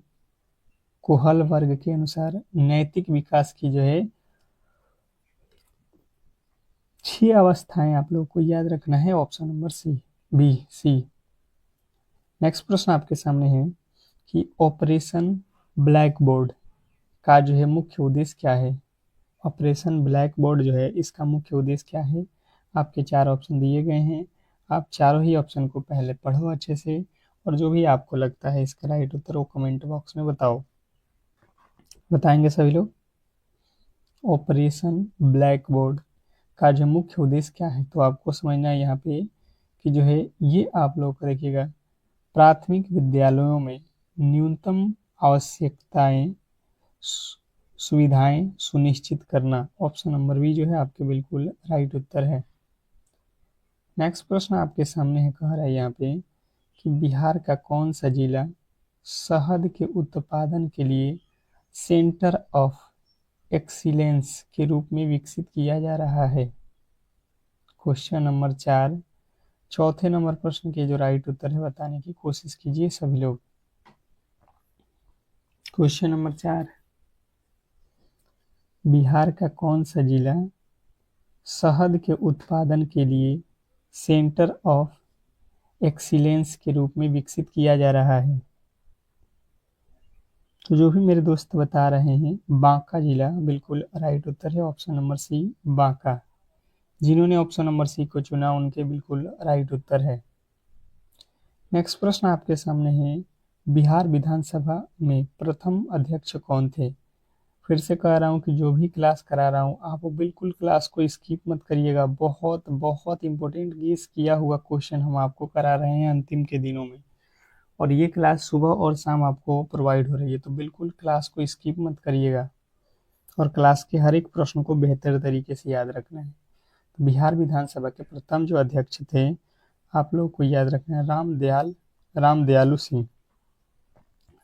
कोहल वर्ग के अनुसार नैतिक विकास की जो है 6 अवस्थाएं आप लोग को याद रखना है। ऑप्शन नंबर सी। नेक्स्ट प्रश्न आपके सामने है कि ऑपरेशन ब्लैक बोर्ड का जो है मुख्य उद्देश्य क्या है? ऑपरेशन ब्लैक बोर्ड जो है इसका मुख्य उद्देश्य क्या है? आपके 4 ऑप्शन दिए गए हैं। आप चारों ही ऑप्शन को पहले पढ़ो अच्छे से, और जो भी आपको लगता है इसका राइट उत्तर वो कमेंट बॉक्स में बताओ। बताएंगे सभी लोग। ऑपरेशन ब्लैक बोर्ड का जो मुख्य उद्देश्य क्या है? तो आपको समझना है यहाँ पे कि जो है ये आप लोग को देखिएगा, प्राथमिक विद्यालयों में न्यूनतम आवश्यकताएं सुविधाएं सुनिश्चित करना। ऑप्शन नंबर बी जो है आपके बिल्कुल राइट उत्तर है। नेक्स्ट प्रश्न आपके सामने है, कह रहा है यहाँ पे कि बिहार का कौन सा जिला शहद के उत्पादन के लिए सेंटर ऑफ एक्सीलेंस के रूप में विकसित किया जा रहा है? Question number 4। चौथे नंबर प्रश्न के जो राइट उत्तर है बताने की कोशिश कीजिए सभी लोग। Question number 4। बिहार का कौन सा जिला शहद के उत्पादन के लिए सेंटर ऑफ एक्सीलेंस के रूप में विकसित किया जा रहा है? तो जो भी मेरे दोस्त बता रहे हैं बांका जिला बिल्कुल राइट उत्तर है। Option number C Banka. जिन्होंने ऑप्शन नंबर सी को चुना उनके बिल्कुल राइट उत्तर है। नेक्स्ट प्रश्न आपके सामने है, बिहार विधानसभा में प्रथम अध्यक्ष कौन थे? फिर से कह रहा हूँ कि जो भी क्लास करा रहा हूँ आप बिल्कुल क्लास को स्किप मत करिएगा। बहुत बहुत इंपॉर्टेंट गेस किया हुआ क्वेश्चन हम आपको करा रहे हैं अंतिम के दिनों में, और ये क्लास सुबह और शाम आपको प्रोवाइड हो रही है। तो बिल्कुल क्लास को स्किप मत करिएगा और क्लास के हर एक प्रश्न को बेहतर तरीके से याद रखना है। तो बिहार विधानसभा के प्रथम जो अध्यक्ष थे आप लोग को याद रखना है Ramdayalu Singh.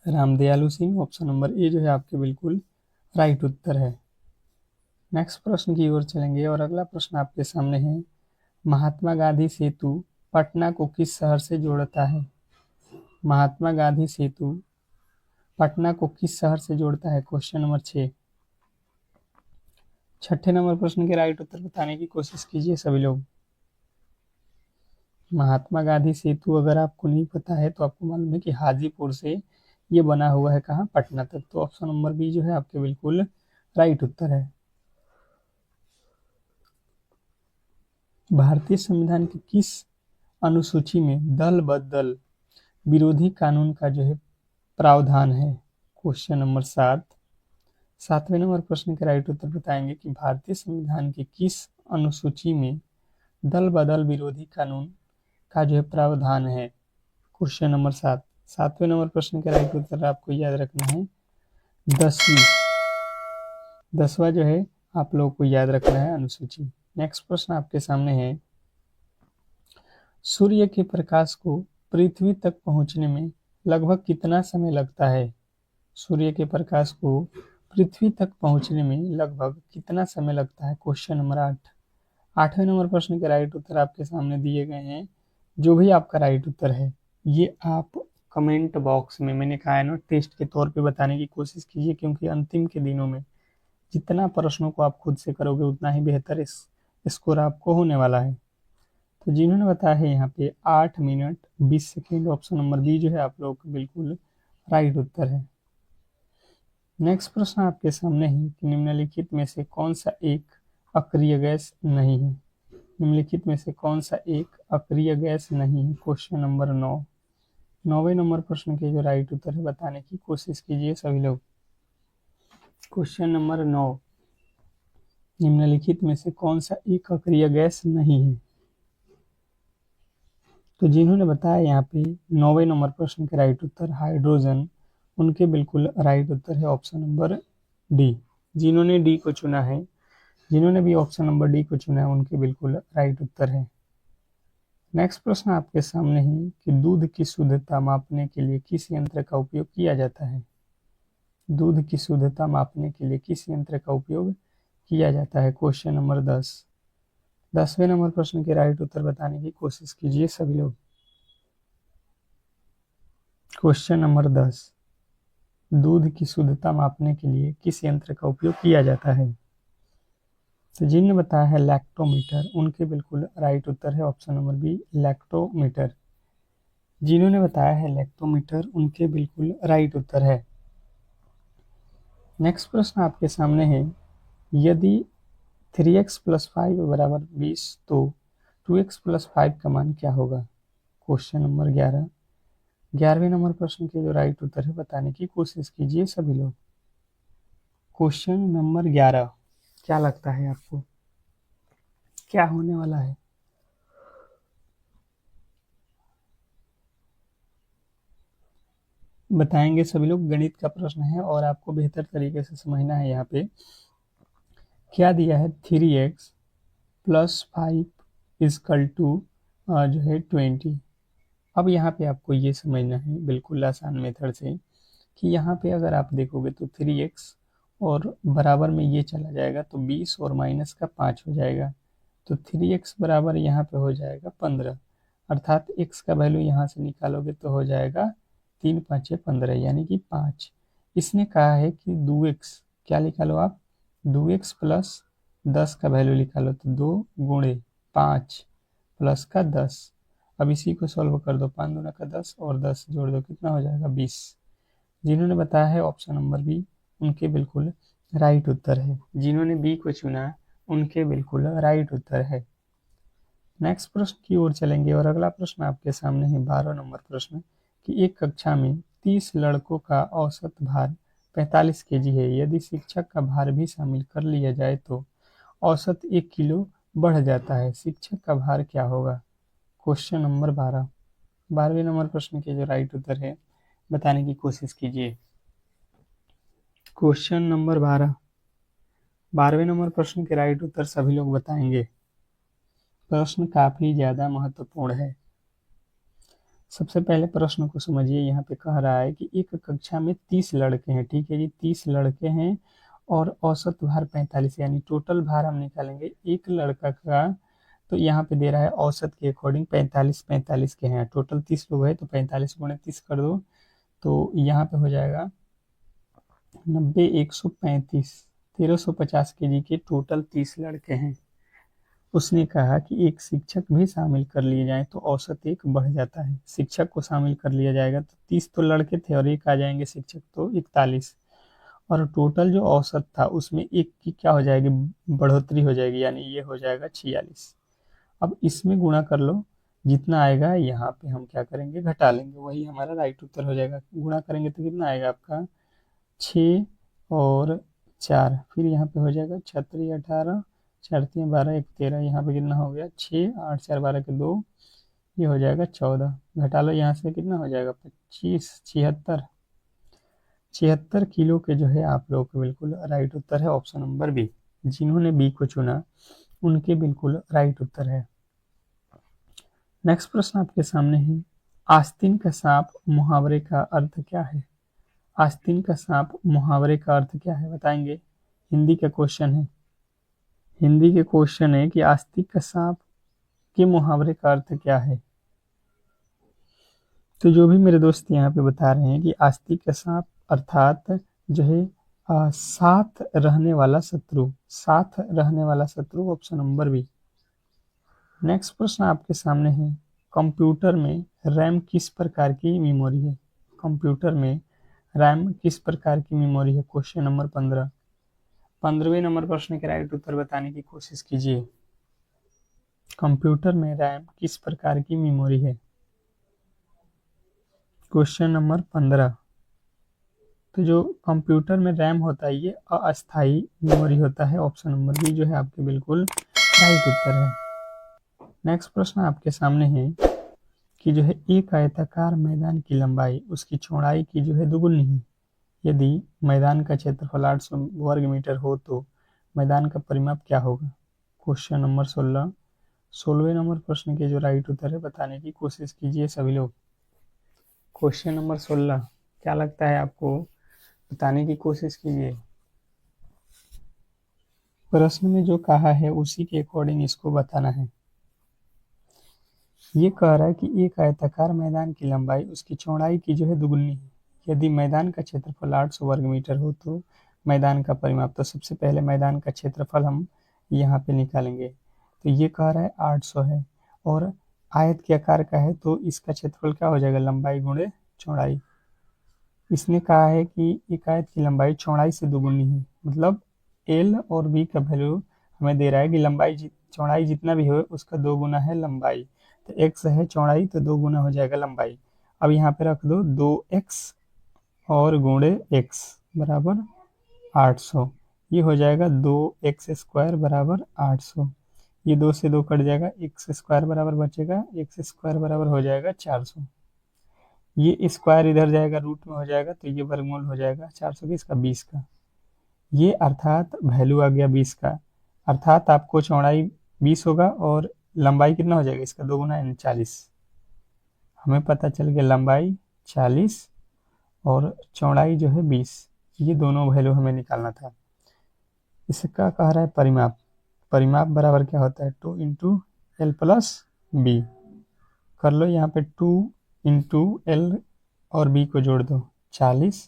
Ramdayalu Singh option number A जो है आपके बिल्कुल राइट उत्तर है। नेक्स्ट प्रश्न की ओर चलेंगे और अगला प्रश्न आपके सामने है, महात्मा गांधी सेतु पटना को किस शहर से जोड़ता है? महात्मा गांधी सेतु पटना को किस शहर से जोड़ता है? Question number 6। छठे नंबर प्रश्न के राइट उत्तर बताने की कोशिश कीजिए सभी लोग। महात्मा गांधी सेतु अगर आपको नहीं पता है तो आपको मालूम है कि हाजीपुर से ये बना हुआ है, कहाँ, पटना तक। तो ऑप्शन नंबर बी जो है आपके बिल्कुल राइट उत्तर है। भारतीय संविधान की किस अनुसूची में दल बदल विरोधी कानून का जो है प्रावधान है? Question number 7। सातवें नंबर प्रश्न के राइट उत्तर बताएंगे कि भारतीय संविधान की किस अनुसूची में दल बदल विरोधी कानून का जो है प्रावधान है? Question number 7। सातवें नंबर प्रश्न के राइट उत्तर आपको याद रखना है 10वीं। 10वां जो है आप लोगों को याद रखना है अनुसूची। नेक्स्ट प्रश्न आपके सामने है, सूर्य के प्रकाश को पृथ्वी तक पहुंचने में लगभग कितना समय लगता है? सूर्य के प्रकाश को पृथ्वी तक पहुंचने में लगभग कितना समय लगता है? Question number 8। आठवें नंबर प्रश्न के राइट उत्तर आपके सामने दिए गए हैं। जो भी आपका राइट उत्तर है ये आप कमेंट बॉक्स में, मैंने कहा है ना, टेस्ट के तौर पे बताने की कोशिश कीजिए, क्योंकि अंतिम के दिनों में जितना प्रश्नों को आप खुद से करोगे उतना ही बेहतर इस स्कोर आपको होने वाला है। तो जिन्होंने बताया है यहाँ पे 8 minute 20 second, option number B जो है आप लोग का बिल्कुल राइट उत्तर है। नेक्स्ट प्रश्न आपके सामने है कि निम्नलिखित में से कौन सा एक अक्रिय गैस नहीं है? निम्नलिखित में से कौन सा एक अक्रिय गैस नहीं है? Question number 9। 9वें नंबर प्रश्न के जो राइट उत्तर है बताने की कोशिश कीजिए सभी लोग। क्वेश्चन नंबर 9, निम्नलिखित में से कौन सा एक अक्रिय गैस नहीं है? तो जिन्होंने बताया यहाँ पे 9वें नंबर प्रश्न के राइट उत्तर हाइड्रोजन, उनके बिल्कुल राइट उत्तर है ऑप्शन नंबर डी। जिन्होंने डी को चुना है, जिन्होंने भी ऑप्शन नंबर डी को चुना है, उनके बिल्कुल राइट उत्तर है। नेक्स्ट प्रश्न आपके सामने है कि दूध की शुद्धता मापने के लिए किस यंत्र का उपयोग किया जाता है? दूध की शुद्धता मापने के लिए किस यंत्र का उपयोग किया जाता है? Question number 10। 10वें नंबर प्रश्न के राइट उत्तर बताने की कोशिश कीजिए सभी लोग। क्वेश्चन नंबर 10, दूध की शुद्धता मापने के लिए किस यंत्र का उपयोग किया जाता है? तो जिन्होंने बताया है लैक्टोमीटर, उनके बिल्कुल राइट उत्तर है ऑप्शन नंबर बी, लैक्टोमीटर। जिन्होंने बताया है लैक्टोमीटर, उनके बिल्कुल राइट उत्तर है। नेक्स्ट प्रश्न आपके सामने है, यदि 3x + 5 = 20 तो 2x + 5 का मान क्या होगा? Question number 11। 11वें नंबर प्रश्न के जो राइट उत्तर है बताने की कोशिश कीजिए सभी लोग। क्वेश्चन नंबर 11, क्या लगता है आपको क्या होने वाला है? बताएंगे सभी लोग। गणित का प्रश्न है और आपको बेहतर तरीके से समझना है। यहाँ पे क्या दिया है, 3x + 5 = जो है 20। अब यहाँ पे आपको ये समझना है बिल्कुल आसान मेथड से कि यहाँ पे अगर आप देखोगे तो 3x और बराबर में ये चला जाएगा तो 20 और माइनस का 5 हो जाएगा। तो 3x बराबर यहाँ पे हो जाएगा 15, अर्थात x का वैल्यू यहाँ से निकालोगे तो हो जाएगा 3 × 5 = 15 यानी कि 5। इसने कहा है कि 2x, क्या निकालो आप, 2x + 10 का वैल्यू निकालो तो 2 × 5 + का 10। अब इसी को सॉल्व कर दो, 5 × 2 = 10 और 10 जोड़ दो, कितना हो जाएगा 20। जिन्होंने बताया है ऑप्शन नंबर बी, उनके बिल्कुल राइट उत्तर है। जिन्होंने बी को चुना उनके बिल्कुल राइट उत्तर है। नेक्स्ट प्रश्न की ओर चलेंगे और अगला प्रश्न आपके सामने है 12 नंबर प्रश्न कि एक कक्षा में 30 लड़कों का औसत भार 45 केजी है। यदि शिक्षक का भार भी शामिल कर लिया जाए तो औसत 1 किलो बढ़ जाता है। शिक्षक का भार क्या होगा? Question number 12। 12वें नंबर प्रश्न के जो राइट उत्तर है बताने की कोशिश कीजिए। Question number 12। 12वें नंबर प्रश्न के राइट उत्तर सभी लोग बताएंगे। प्रश्न काफी ज्यादा महत्वपूर्ण है। सबसे पहले प्रश्न को समझिए। यहाँ पे कह रहा है कि एक कक्षा में 30 लड़के हैं, ठीक है जी, 30 लड़के हैं और औसत भार 45, यानी टोटल भार हम निकालेंगे एक लड़का का। तो यहाँ पे दे रहा है औसत के अकॉर्डिंग 45 के हैं, टोटल 30 लोग हैं तो 45 × 30 कर दो, तो यहाँ पे हो जाएगा 90 × 135, 1350 केजी के टोटल 30 लड़के हैं। उसने कहा कि एक शिक्षक भी शामिल कर लिए जाए तो औसत एक बढ़ जाता है। शिक्षक को शामिल कर लिया जाएगा तो 30 तो लड़के थे और एक आ जाएंगे शिक्षक तो 41, और टोटल जो औसत था उसमें एक की क्या हो जाएगी, बढ़ोतरी हो जाएगी, यानी ये हो जाएगा 46। अब इसमें गुणा कर लो, जितना आएगा यहाँ पे हम क्या करेंगे, घटा लेंगे, वही हमारा राइट उत्तर हो जाएगा। गुणा करेंगे तो कितना आएगा आपका 6 और 4, फिर यहाँ पे हो जाएगा 6 18, 4 3 12, 1 13, यहाँ पे कितना हो गया 6 8 4 12 के 2, ये हो जाएगा 14। घटा लो यहाँ से, कितना हो जाएगा 25, 76। 76 किलो के जो है आप लोगों को बिल्कुल राइट उत्तर है ऑप्शन नंबर बी। जिन्होंने बी को चुना उनके बिल्कुल राइट उत्तर है। नेक्स्ट प्रश्न आपके सामने है, आस्तीन का सांप मुहावरे का अर्थ क्या है? आस्तीन का सांप मुहावरे का अर्थ क्या है बताएंगे? हिंदी का क्वेश्चन है। हिंदी के क्वेश्चन है कि आस्तीन का सांप के मुहावरे का अर्थ क्या है? तो जो भी मेरे दोस्त यहाँ पे बता रहे हैं कि आस्तीन का सांप अर्थात जो है साथ रहने वाला शत्रु, साथ रहने वाला शत्रु, ऑप्शन नंबर बी। नेक्स्ट प्रश्न आपके सामने है, कंप्यूटर में रैम किस प्रकार की मेमोरी है? कंप्यूटर में रैम किस प्रकार की मेमोरी है? Question number 15। 15वें नंबर प्रश्न के राइट उत्तर बताने की कोशिश कीजिए। कंप्यूटर में रैम किस प्रकार की मेमोरी है? Question number 15। तो जो कंप्यूटर में रैम होता है ये अस्थायी मेमोरी होता है, ऑप्शन नंबर बी जो है आपके बिल्कुल राइट उत्तर है। नेक्स्ट प्रश्न आपके सामने है कि जो है एक आयताकार मैदान की लंबाई उसकी चौड़ाई की जो है दुगुनी है। यदि मैदान का क्षेत्रफल 800 वर्ग मीटर हो तो मैदान का परिमाप क्या होगा? Question number 16। 16वें नंबर प्रश्न के जो राइट उत्तर है बताने की कोशिश कीजिए सभी लोग। क्वेश्चन नंबर 16 क्या लगता है आपको? बताने की कोशिश कीजिए। प्रश्न में जो कहा है उसी के अकॉर्डिंग इसको बताना है। ये कह रहा है कि एक आयताकार मैदान की लंबाई उसकी चौड़ाई की जो है दुगुनी है। यदि मैदान का क्षेत्रफल 800 वर्ग मीटर हो तो मैदान का परिमाप, तो सबसे पहले मैदान का क्षेत्रफल हम यहाँ पे निकालेंगे। तो ये कह रहा है 800 है और आयत के आकार का है तो इसका क्षेत्रफल क्या हो जाएगा, लंबाई गुणे चौड़ाई। इसने कहा है कि एक आयत की लंबाई चौड़ाई से दुगुनी है, मतलब एल और बी का वैल्यू हमें दे रहा है कि लंबाई चौड़ाई जितना भी हो उसका 2 गुना है लंबाई। तो x है चौड़ाई तो 2 गुना हो जाएगा लंबाई। अब यहाँ पे रख दो 2x और गुणे x बराबर 800, ये हो जाएगा 2x² बराबर 800। ये 2 से 2 कट जाएगा, x² बराबर बचेगा, x² बराबर हो जाएगा 400। ये स्क्वायर इधर जाएगा रूट में हो जाएगा तो ये वर्गमूल हो जाएगा 400 की इसका 20 का। ये अर्थात वैल्यू आ गया 20 का, अर्थात आपको चौड़ाई 20 होगा और लंबाई कितना हो जाएगा इसका 2 गुना यानी 40। हमें पता चल गया लंबाई 40 और चौड़ाई जो है 20, ये दोनों वैल्यू हमें निकालना था। इसका कह रहा है परिमाप, परिमाप बराबर क्या होता है 2 इंटू एल प्लस बी। कर लो यहाँ पे 2 इंटू एल और बी को जोड़ दो, 40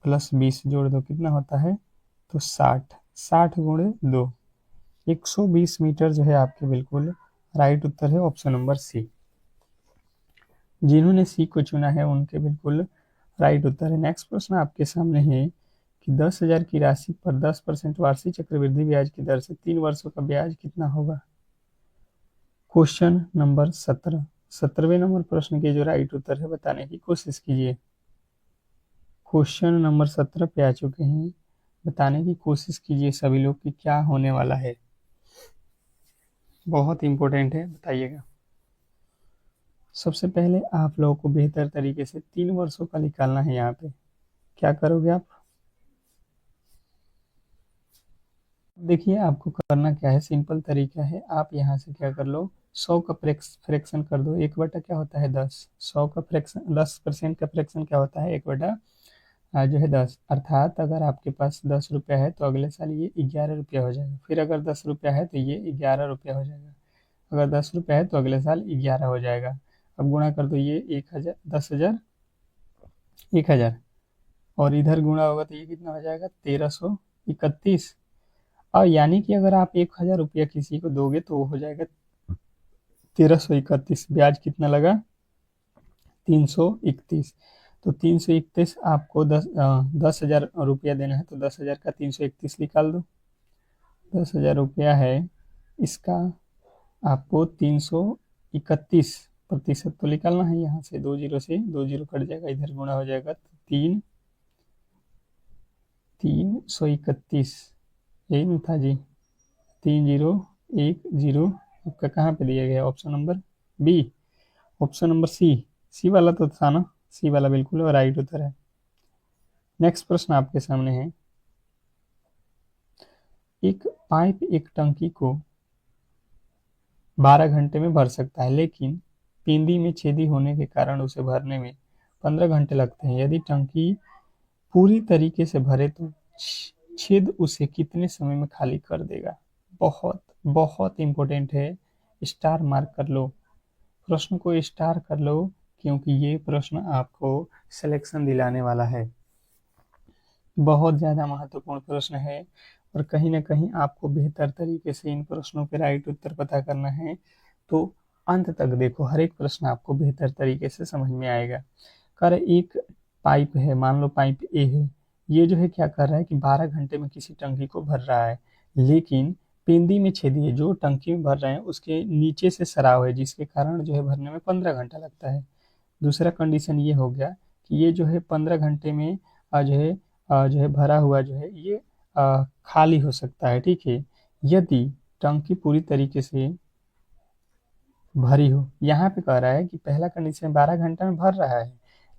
प्लस 20 जोड़ दो, कितना होता है तो 60, 60 गुणे 2, 120 मीटर जो है आपके बिल्कुल राइट उत्तर है ऑप्शन नंबर सी। जिन्होंने सी को चुना है उनके बिल्कुल राइट उत्तर है। नेक्स्ट प्रश्न आपके सामने है कि 10,000 की राशि पर 10% वार्षिक चक्रवृद्धि ब्याज की दर से 3 वर्षों का ब्याज कितना होगा? Question number 17। 17वें नंबर प्रश्न के जो राइट उत्तर है बताने की कोशिश कीजिए। क्वेश्चन नंबर 17 पे आ चुके हैं, बताने की कोशिश कीजिए सभी लोग कि क्या होने वाला है। बहुत इंपॉर्टेंट है, बताइएगा। सबसे पहले आप लोगों को बेहतर तरीके से 3 वर्षों का निकालना है। यहाँ पे क्या करोगे आप? देखिए आपको करना क्या है, सिंपल तरीका है। आप यहाँ से क्या कर लो, 100 का फ्रैक्शन कर दो, 1 बटा क्या होता है 10। 100 का फ्रैक्शन 10% का फ्रैक्शन क्या होता है 1 बटा जो है 10। अर्थात अगर आपके पास 10 रुपया है तो अगले साल ये 11 रुपया हो जाएगा, फिर अगर 10 रुपया है तो ये 11 रुपया हो जाएगा, अगर 10 रुपया है तो अगले साल 11 हो जाएगा। अब गुणा कर दो, ये 1000, 10,000, 1000 और इधर गुणा होगा तो ये कितना हो जाएगा 1300 31। और यानी कि अगर आप 1000 रुपया किसी को दोगे तो वो हो जाएगा 1331। ब्याज कितना लगा? 331। तो 331 आपको 10,000 रुपया देना है, तो 10,000 का 331 निकाल दो। 10,000 रुपया है, इसका आपको 331% तो निकालना है। यहाँ से 2 जीरो से 2 जीरो कट जाएगा, इधर गुणा हो जाएगा, तो 331 यही नहीं था जी? 3010 आपका कहाँ पे दिया गया? Option number B, option number C वाला तो था ना? सी वाला बिल्कुल राइट उत्तर है। नेक्स्ट प्रश्न आपके सामने है, एक पाइप एक टंकी को 12 घंटे में भर सकता है, लेकिन पेंदी में छेदी होने के कारण उसे भरने में 15 घंटे लगते हैं। यदि टंकी पूरी तरीके से भरे तो छेद उसे कितने समय में खाली कर देगा? बहुत बहुत इंपॉर्टेंट है, स्टार मार्क कर लो, प्रश्न को स्टार कर लो, क्योंकि ये प्रश्न आपको सिलेक्शन दिलाने वाला है। बहुत ज़्यादा महत्वपूर्ण प्रश्न है और कहीं ना कहीं आपको बेहतर तरीके से इन प्रश्नों के राइट उत्तर पता करना है, तो अंत तक देखो, हर एक प्रश्न आपको बेहतर तरीके से समझ में आएगा। कर एक पाइप है, मान लो पाइप ए है, ये जो है क्या कर रहा है कि 12 घंटे में किसी टंकी को भर रहा है, लेकिन पेंदी में छेदी है, जो टंकी में भर रहे हैं उसके नीचे से सराव है, जिसके कारण जो है भरने में 15 घंटा लगता है। दूसरा कंडीशन ये हो गया कि ये जो है 15 घंटे में जो है भरा हुआ जो है ये खाली हो सकता है, ठीक है, यदि टंकी पूरी तरीके से भरी हो। यहाँ पे कह रहा है कि पहला कंडीशन 12 घंटा में भर रहा है,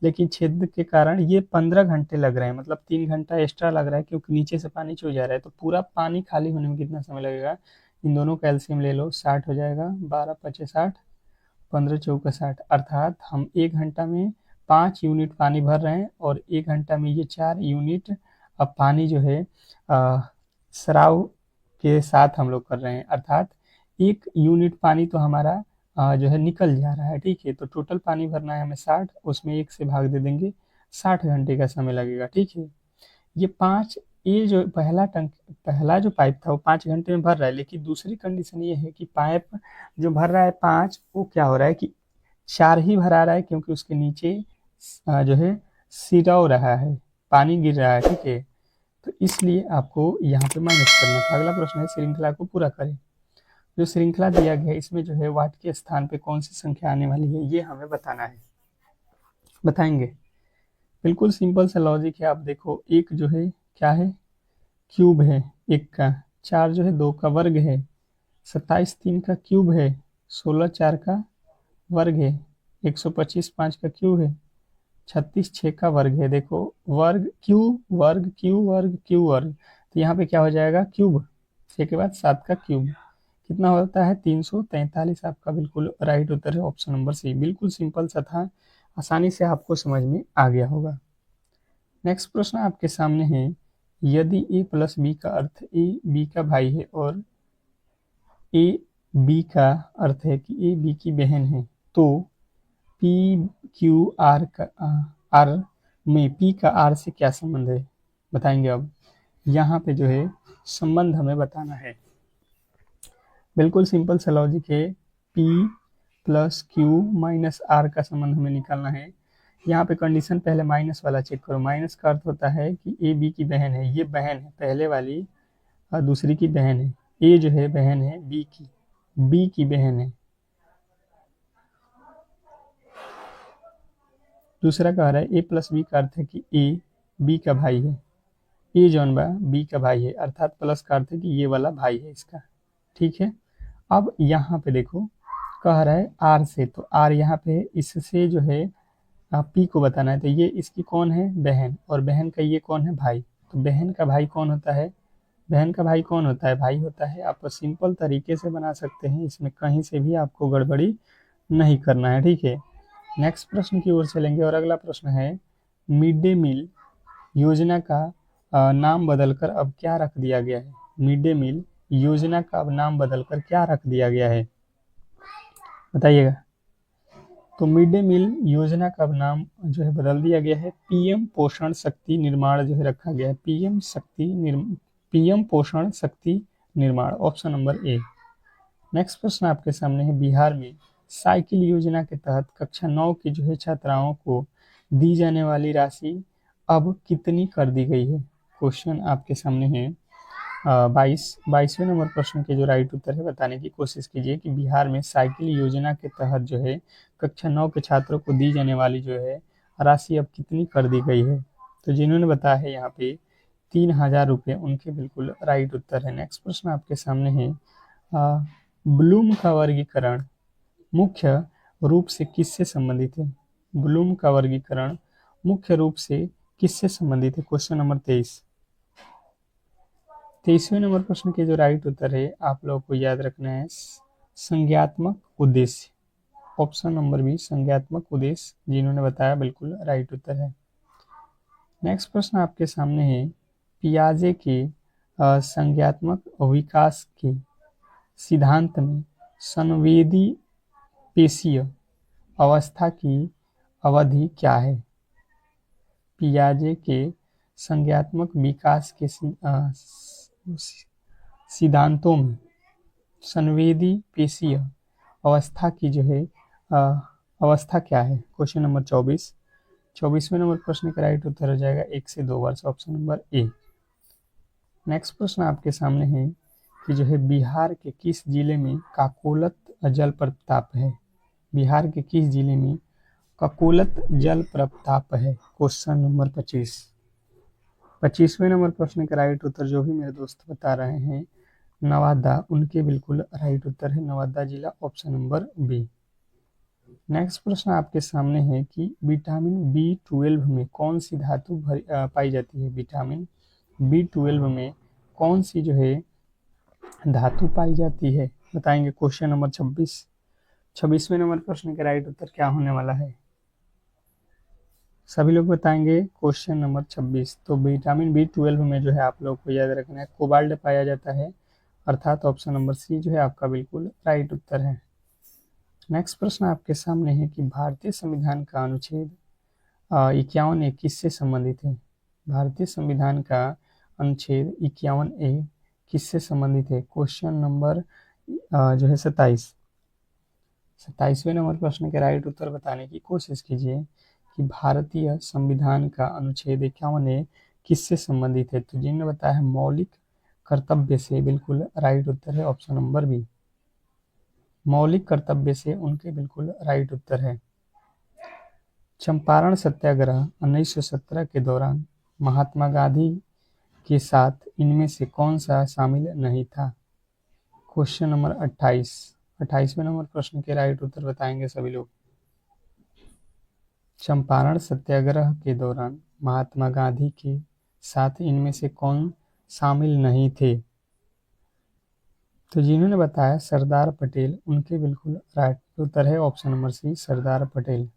लेकिन छेद के कारण ये 15 घंटे लग रहे हैं, मतलब 3 घंटा एक्स्ट्रा लग रहा है, क्योंकि नीचे से पानी चू जा रहा है। तो पूरा पानी खाली होने में कितना समय लगेगा? इन दोनों का एलसीएम ले लो, 60 हो जाएगा, 12 पचे 60, 15 चौका 60, अर्थात हम 1 घंटा में 5 यूनिट पानी भर रहे हैं और 1 घंटा में ये 4 यूनिट अब पानी जो है स्राव के साथ हम लोग कर रहे हैं, अर्थात 1 यूनिट पानी तो हमारा जो है निकल जा रहा है, ठीक है। तो टोटल पानी भरना है हमें 60, उसमें 1 से भाग दे देंगे, 60 घंटे का समय लगेगा, ठीक है। ये 5, ये जो पहला जो पाइप था वो 5 घंटे में भर रहा है, लेकिन दूसरी कंडीशन ये है कि पाइप जो भर रहा है 5, वो क्या हो रहा है कि 4 ही भरा रहा है, क्योंकि उसके नीचे जो है सिरव रहा है, पानी गिर रहा है, ठीक है। तो इसलिए आपको यहाँ पे माइनस करना था। अगला प्रश्न है, श्रृंखला को पूरा करें। जो श्रृंखला दिया गया है इसमें जो है वाट के स्थान पे कौन सी संख्या आने वाली है, ये हमें बताना है। बताएंगे, बिल्कुल सिंपल सा लॉजिक है। आप देखो, एक जो है क्या है, क्यूब है 1 का, 4 जो है 2 का वर्ग है, 27 3 का क्यूब है, 16 4 का वर्ग है, 125 5 का क्यूब है, 36 6 का वर्ग है। देखो, वर्ग क्यू वर्ग क्यू वर्ग क्यू वर्ग, तो यहाँ पे क्या हो जाएगा, क्यूब 6 के बाद 7 का क्यूब कितना होता है, 343। आपका बिल्कुल राइट उत्तर है ऑप्शन नंबर सी। बिल्कुल सिंपल सा था, आसानी से आपको समझ में आ गया होगा। नेक्स्ट प्रश्न आपके सामने है, यदि ए प्लस बी का अर्थ ए बी का भाई है और ए बी का अर्थ है कि ए बी की बहन है, तो पी क्यू आर में पी का आर से क्या संबंध है? बताएंगे। अब यहाँ पे जो है संबंध हमें बताना है। बिल्कुल सिंपल सा लॉजिक है, P plus Q minus R का संबंध हमें निकालना है। यहाँ पे कंडीशन पहले माइनस वाला चेक करो। माइनस का अर्थ होता है कि ए बी की बहन है, ये बहन है पहले वाली और दूसरी की बहन है। ए जो है बहन है बी की बहन है। दूसरा कह रहा है ए प्लस बी का अर्थ है कि ए बी का भाई है, ए जौन बा बी का भाई है, अर्थात प्लस का अर्थ है कि ये वाला भाई है इसका, ठीक है। अब यहाँ पे देखो, कह रहा है आर से, तो आर यहाँ पे इससे जो है पी को बताना है, तो ये इसकी कौन है, बहन, और बहन का ये कौन है, भाई। तो बहन का भाई कौन होता है, बहन का भाई कौन होता है, भाई होता है। आप सिंपल तरीके से बना सकते हैं, इसमें कहीं से भी आपको गड़बड़ी नहीं करना है, ठीक है। नेक्स्ट प्रश्न की ओर चलेंगे और अगला प्रश्न है, मिड डे मील योजना का नाम बदलकर अब क्या रख दिया गया है? मिड डे मील योजना का अब नाम बदलकर क्या रख दिया गया है, बताइएगा। तो मिड डे मील योजना का अब नाम जो है बदल दिया गया है, पीएम पोषण शक्ति निर्माण जो है रखा गया है, पीएम पीएम पोषण शक्ति निर्माण, ऑप्शन नंबर ए। नेक्स्ट प्रश्न आपके सामने है, बिहार में साइकिल योजना के तहत कक्षा 9 की जो है छात्राओं को दी जाने वाली राशि अब कितनी कर दी गई है। क्वेश्चन आपके सामने है 22वें नंबर प्रश्न के जो राइट उत्तर है बताने की कोशिश कीजिए कि बिहार में साइकिल योजना के तहत जो है कक्षा 9 के छात्रों को दी जाने वाली जो है राशि अब कितनी कर दी गई है। तो जिन्होंने बताया है यहाँ पे 3000 रुपये, उनके बिल्कुल राइट उत्तर है। नेक्स्ट प्रश्न आपके सामने है, ब्लूम का वर्गीकरण मुख्य रूप से किससे संबंधित है। ब्लूम का वर्गीकरण मुख्य रूप से किससे संबंधित है। क्वेश्चन नंबर 23वें नंबर प्रश्न के जो राइट उत्तर है आप लोगों को याद रखना है संज्ञात्मक उद्देश्य, ऑप्शन नंबर बी संज्ञात्मक उद्देश्य, जिन्होंने बताया बिल्कुल राइट उत्तर है। नेक्स्ट प्रश्न आपके सामने है, पियाजे के संज्ञात्मक विकास के सिद्धांत में संवेदी पेशीय अवस्था की अवधि क्या है। पियाजे के संज्ञात्मक विकास के सिद्धांतों में संवेदी पेशीय अवस्था की जो है अवस्था क्या है। क्वेश्चन नंबर 24वें नंबर प्रश्न का राइट उत्तर हो जाएगा 1 से 2 वर्ष, ऑप्शन नंबर ए। नेक्स्ट प्रश्न आपके सामने है कि जो है बिहार के किस जिले में काकोलत जल प्रपात है। बिहार के किस जिले में काकोलत जल प्रपात है। क्वेश्चन नंबर 25वें नंबर प्रश्न का राइट उत्तर जो भी मेरे दोस्त बता रहे हैं नवादा, उनके बिल्कुल राइट उत्तर है नवादा जिला, ऑप्शन नंबर बी। नेक्स्ट प्रश्न आपके सामने है कि विटामिन B12 में कौन सी धातु पाई जाती है। विटामिन B12 में कौन सी जो है धातु पाई जाती है बताएंगे। क्वेश्चन नंबर 26वें नंबर प्रश्न का राइट उत्तर क्या होने वाला है, सभी लोग बताएंगे। क्वेश्चन नंबर 26, तो विटामिन B12 में जो है आप लोग को याद रखना है कोबाल्ट पाया जाता है, अर्थात ऑप्शन नंबर सी जो है आपका बिल्कुल राइट उत्तर है। नेक्स्ट प्रश्न आपके सामने है कि भारतीय संविधान का अनुच्छेद 51A किससे संबंधित है। भारतीय संविधान का अनुच्छेद 51A किससे संबंधित है। क्वेश्चन नंबर जो है 27वें नंबर प्रश्न के राइट उत्तर बताने की कोशिश कीजिए कि भारतीय संविधान का अनुच्छेद 51A किससे संबंधित है। तो जिन्होंने बताया है मौलिक कर्तव्य से, बिल्कुल राइट उत्तर है ऑप्शन नंबर बी। मौलिक कर्तव्य से उनके बिल्कुल राइट उत्तर है। चंपारण सत्याग्रह 1917 के दौरान महात्मा गांधी के साथ इनमें से कौन सा शामिल नहीं था। क्वेश्चन नंबर 28वें नंबर प्रश्न के राइट उत्तर बताएंगे सभी लोग। चंपारण सत्याग्रह के दौरान महात्मा गांधी के साथ इनमें से कौन शामिल नहीं थे। तो जिन्होंने बताया सरदार पटेल, उनके बिल्कुल राइट उत्तर है ऑप्शन नंबर सी सरदार पटेल।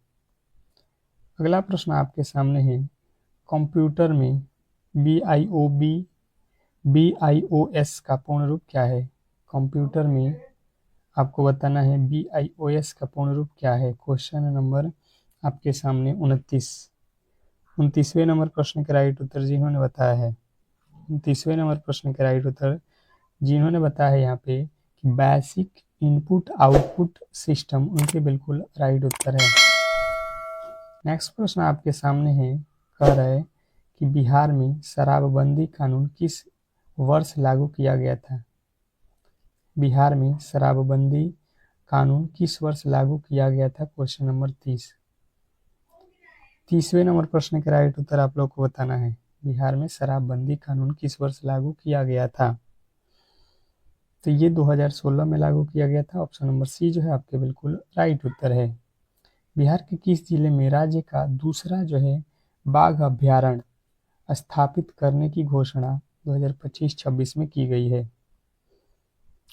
अगला प्रश्न आपके सामने है, कंप्यूटर में BIOS का पूर्ण रूप क्या है। कंप्यूटर में आपको बताना है BIOS का पूर्ण रूप क्या है। क्वेश्चन नंबर आपके सामने 29वें नंबर प्रश्न का राइट उत्तर जिन्होंने बताया है 29वें नंबर प्रश्न का राइट उत्तर जिन्होंने बताया है यहाँ पे कि बेसिक इनपुट आउटपुट सिस्टम, उनके बिल्कुल राइट उत्तर है। नेक्स्ट प्रश्न आपके सामने है, कह रहा है कि बिहार में शराबबंदी कानून किस वर्ष लागू किया गया था। बिहार में शराबबंदी कानून किस वर्ष लागू किया गया था। क्वेश्चन नंबर 30वें नंबर प्रश्न का राइट उत्तर आप लोग को बताना है, बिहार में शराबबंदी कानून किस वर्ष लागू किया गया था। तो ये 2016 में लागू किया गया था, ऑप्शन नंबर सी जो है आपके बिल्कुल राइट उत्तर है। बिहार के किस जिले में राज्य का दूसरा जो है बाघ अभ्यारण्य स्थापित करने की घोषणा 2025-26 में की गई है।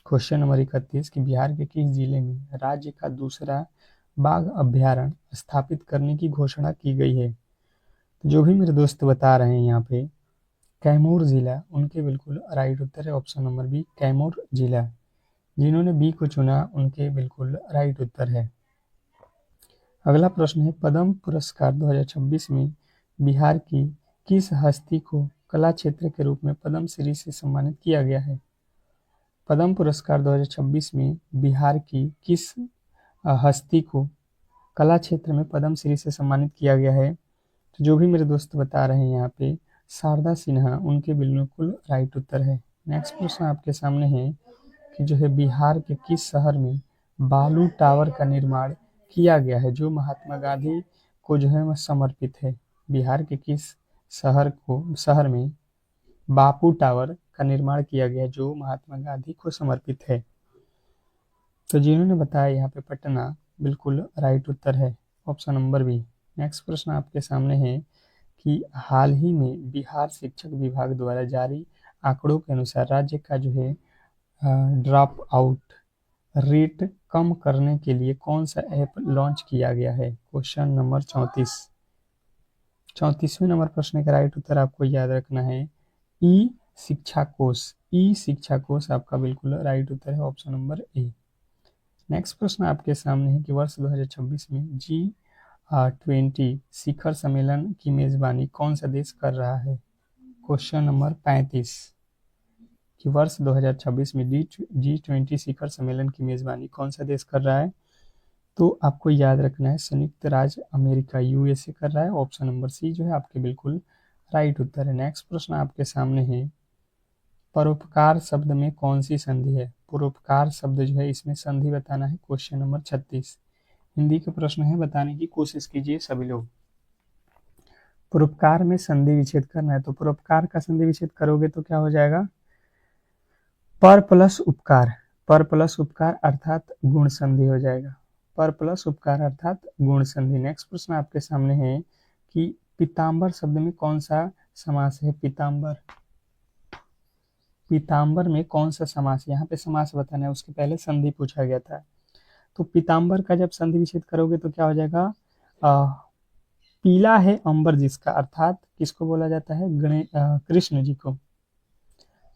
क्वेश्चन नंबर 31 कि बिहार के किस जिले में राज्य का दूसरा बाघ अभ्यारण्य स्थापित करने की घोषणा की गई है। तो जो भी मेरे दोस्त बता रहे हैं यहाँ पे कैमूर जिला, उनके बिल्कुल राइट उत्तर है ऑप्शन नंबर बी कैमूर जिला। जिन्होंने बी को चुना उनके बिल्कुल राइट उत्तर है। अगला प्रश्न है, पद्म पुरस्कार 2026 में बिहार की किस हस्ती को कला क्षेत्र के रूप में पद्म श्री से सम्मानित किया गया है? पद्म पुरस्कार 2026 में बिहार की किस हस्ती को कला क्षेत्र में पद्म श्री से सम्मानित किया गया है? तो जो भी मेरे दोस्त बता रहे हैं यहाँ पे शारदा सिन्हा उनके बिल्कुल राइट उत्तर है। नेक्स्ट प्रश्न आपके सामने है कि जो है बिहार के किस शहर में बालू टावर का निर्माण किया गया है जो महात्मा गांधी को जो है वह समर्पित है? बिहार के किस शहर में बापू टावर का निर्माण किया गया है जो महात्मा गांधी को समर्पित है? तो जिन्होंने बताया यहाँ पे पटना बिल्कुल राइट उत्तर है, ऑप्शन नंबर बी। नेक्स्ट प्रश्न आपके सामने है कि हाल ही में बिहार शिक्षक विभाग द्वारा जारी आंकड़ों के अनुसार राज्य का जो है ड्रॉप आउट रेट कम करने के लिए कौन सा ऐप लॉन्च किया गया है? क्वेश्चन नंबर 34वें नंबर प्रश्न का राइट उत्तर आपको याद रखना है ई शिक्षा कोष। ई शिक्षा कोष आपका बिल्कुल राइट उत्तर है, ऑप्शन नंबर ए। नेक्स्ट प्रश्न आपके सामने है कि वर्ष 2026 में G20 शिखर सम्मेलन की मेजबानी कौन सा देश कर रहा है? क्वेश्चन नंबर 35 कि वर्ष 2026 में G20 शिखर सम्मेलन की मेजबानी कौन सा देश कर रहा है? तो आपको याद रखना है संयुक्त राज्य अमेरिका USA कर रहा है, ऑप्शन नंबर सी जो है आपके बिल्कुल राइट उत्तर है। नेक्स्ट प्रश्न आपके सामने है परोपकार शब्द में कौन सी संधि है? परोपकार शब्द जो है इसमें संधि बताना है, क्वेश्चन नंबर 36। हिंदी के प्रश्न है, बताने की कोशिश कीजिए सभी लोग। परोपकार में संधि विच्छेद करना है, तो परोपकार का संधि विच्छेद करोगे तो क्या हो जाएगा? पर प्लस उपकार, पर प्लस उपकार अर्थात गुण संधि हो जाएगा, पर प्लस उपकार अर्थात गुण संधि। नेक्स्ट प्रश्न आपके सामने है कि पीताम्बर शब्द में कौन सा समास है? पीताम्बर, पीताम्बर में कौन सा समास? यहाँ पे समास बताना है, उसके पहले संधि पूछा गया था। तो पीताम्बर का जब संधि विच्छेद करोगे तो क्या हो जाएगा? पीला है अंबर जिसका, अर्थात किसको बोला जाता है? कृष्ण जी को,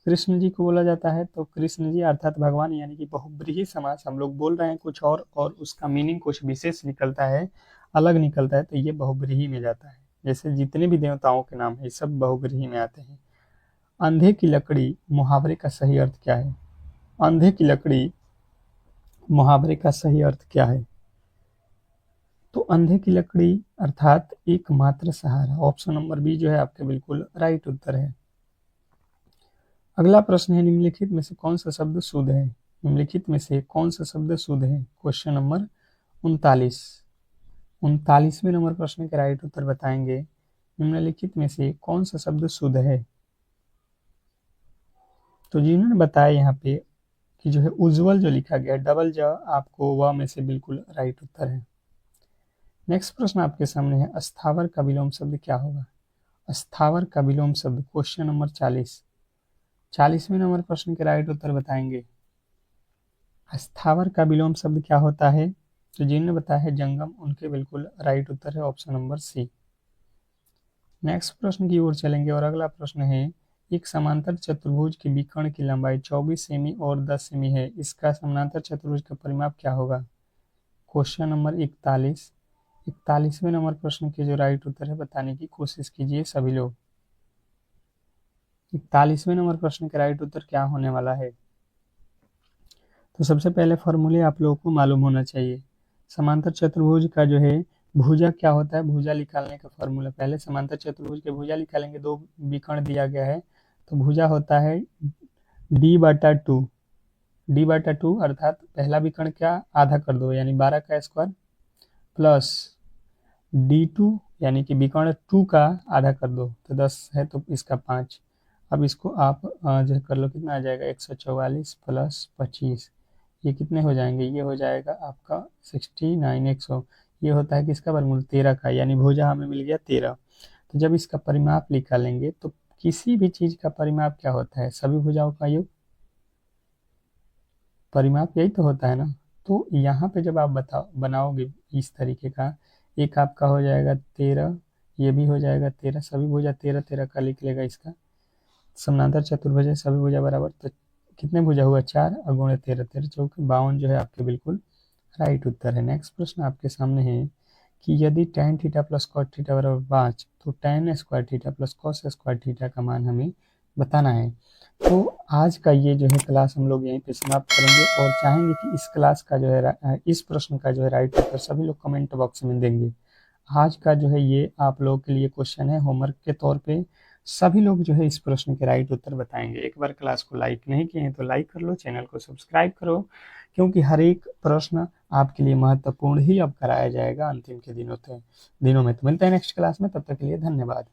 कृष्ण जी को बोला जाता है। तो कृष्ण जी अर्थात भगवान, यानी कि बहुब्रीहि समास हम लोग बोल रहे हैं कुछ और उसका मीनिंग कुछ विशेष निकलता है, अलग निकलता है, तो ये बहुब्रीहि में जाता है। जैसे जितने भी देवताओं के नाम है सब बहुब्रीहि में आते हैं। अंधे की लकड़ी मुहावरे का सही अर्थ क्या है? अंधे की लकड़ी मुहावरे का सही अर्थ क्या है? तो अंधे की लकड़ी अर्थात एकमात्र सहारा, ऑप्शन नंबर बी जो है आपके बिल्कुल राइट उत्तर है। अगला प्रश्न है निम्नलिखित में से कौन सा शब्द शुद्ध है? निम्नलिखित में से कौन सा शब्द शुद्ध है? क्वेश्चन नंबर 39वें नंबर प्रश्न के राइट उत्तर बताएंगे। निम्नलिखित में से कौन सा शब्द शुद्ध है? तो जिन्होंने बताया यहाँ पे कि जो है उज्जवल जो लिखा गया डबल ज आपको वह में से बिल्कुल राइट उत्तर है। नेक्स्ट प्रश्न आपके सामने है अस्थावर का विलोम शब्द क्या होगा? अस्थावर का विलोम शब्द, क्वेश्चन नंबर 40वें नंबर प्रश्न के राइट उत्तर बताएंगे। अस्थावर का विलोम शब्द क्या होता है? तो जिन्होंने बताया है जंगम, उनके बिल्कुल राइट उत्तर है, ऑप्शन नंबर सी। नेक्स्ट प्रश्न की ओर चलेंगे और अगला प्रश्न है एक समांतर चतुर्भुज के विकर्ण की लंबाई 24 सेमी और 10 सेमी है, इसका समांतर चतुर्भुज का परिमाप क्या होगा? क्वेश्चन नंबर 41वें नंबर प्रश्न के जो राइट उत्तर है बताने की कोशिश कीजिए सभी लोग। 41वें नंबर प्रश्न का राइट उत्तर क्या होने वाला है? तो सबसे पहले फॉर्मूले आप लोगों को मालूम होना चाहिए। समांतर चतुर्भुज का जो है भुजा क्या होता है? भुजा निकालने का फॉर्मूला, पहले समांतर चतुर्भुज के भुजा निकालेंगे, दो विकर्ण दिया गया है तो भुजा होता है d/2 अर्थात पहला विकर्ण क्या आधा कर दो यानी 12 का स्क्वायर प्लस d2 यानी कि विकर्ण 2 का आधा कर दो तो 10 है तो इसका 5। अब इसको आप जो कर लो, कितना आ जाएगा? 144 प्लस 25, ये कितने हो जाएंगे? ये हो जाएगा आपका 69। 100 ये होता है किसका वर्गमूल? 13 का, यानी भुजा हमें मिल गया 13। तो जब इसका परिमाप निकालेंगे तो किसी भी चीज का परिमाप क्या होता है? सभी भुजाओं का योग, परिमाप यही तो होता है ना। तो यहाँ पे जब आप बनाओगे इस तरीके का, एक आपका हो जाएगा 13, ये भी हो जाएगा 13, सभी भुजा 13 का लिख लेगा। इसका समांतर चतुर्भुज है, सभी भुजा बराबर, तो कितने भुजा हुआ? 4 और गुणे 13, 13 चौके 52 जो है आपके बिल्कुल राइट उत्तर है। नेक्स्ट प्रश्न आपके सामने है कि यदि tan theta plus cot theta बराबर 5 तो tan square theta plus cos square theta का मान हमें बताना है। तो आज का ये जो है क्लास हम लोग यहीं पे समाप्त करेंगे और चाहेंगे कि इस क्लास का जो है इस प्रश्न का जो है राइट आंसर सभी लोग कमेंट बॉक्स में देंगे। आज का जो है ये आप लोगों के लिए क्वेश्चन है होमवर्क के तौर पे। सभी लोग जो है इस प्रश्न के राइट उत्तर बताएंगे। एक बार क्लास को लाइक नहीं किए हैं तो लाइक कर लो, चैनल को सब्सक्राइब करो, क्योंकि हर एक प्रश्न आपके लिए महत्वपूर्ण ही अब कराया जाएगा अंतिम के दिनों में। तो मिलते हैं नेक्स्ट क्लास में, तब तक के लिए धन्यवाद।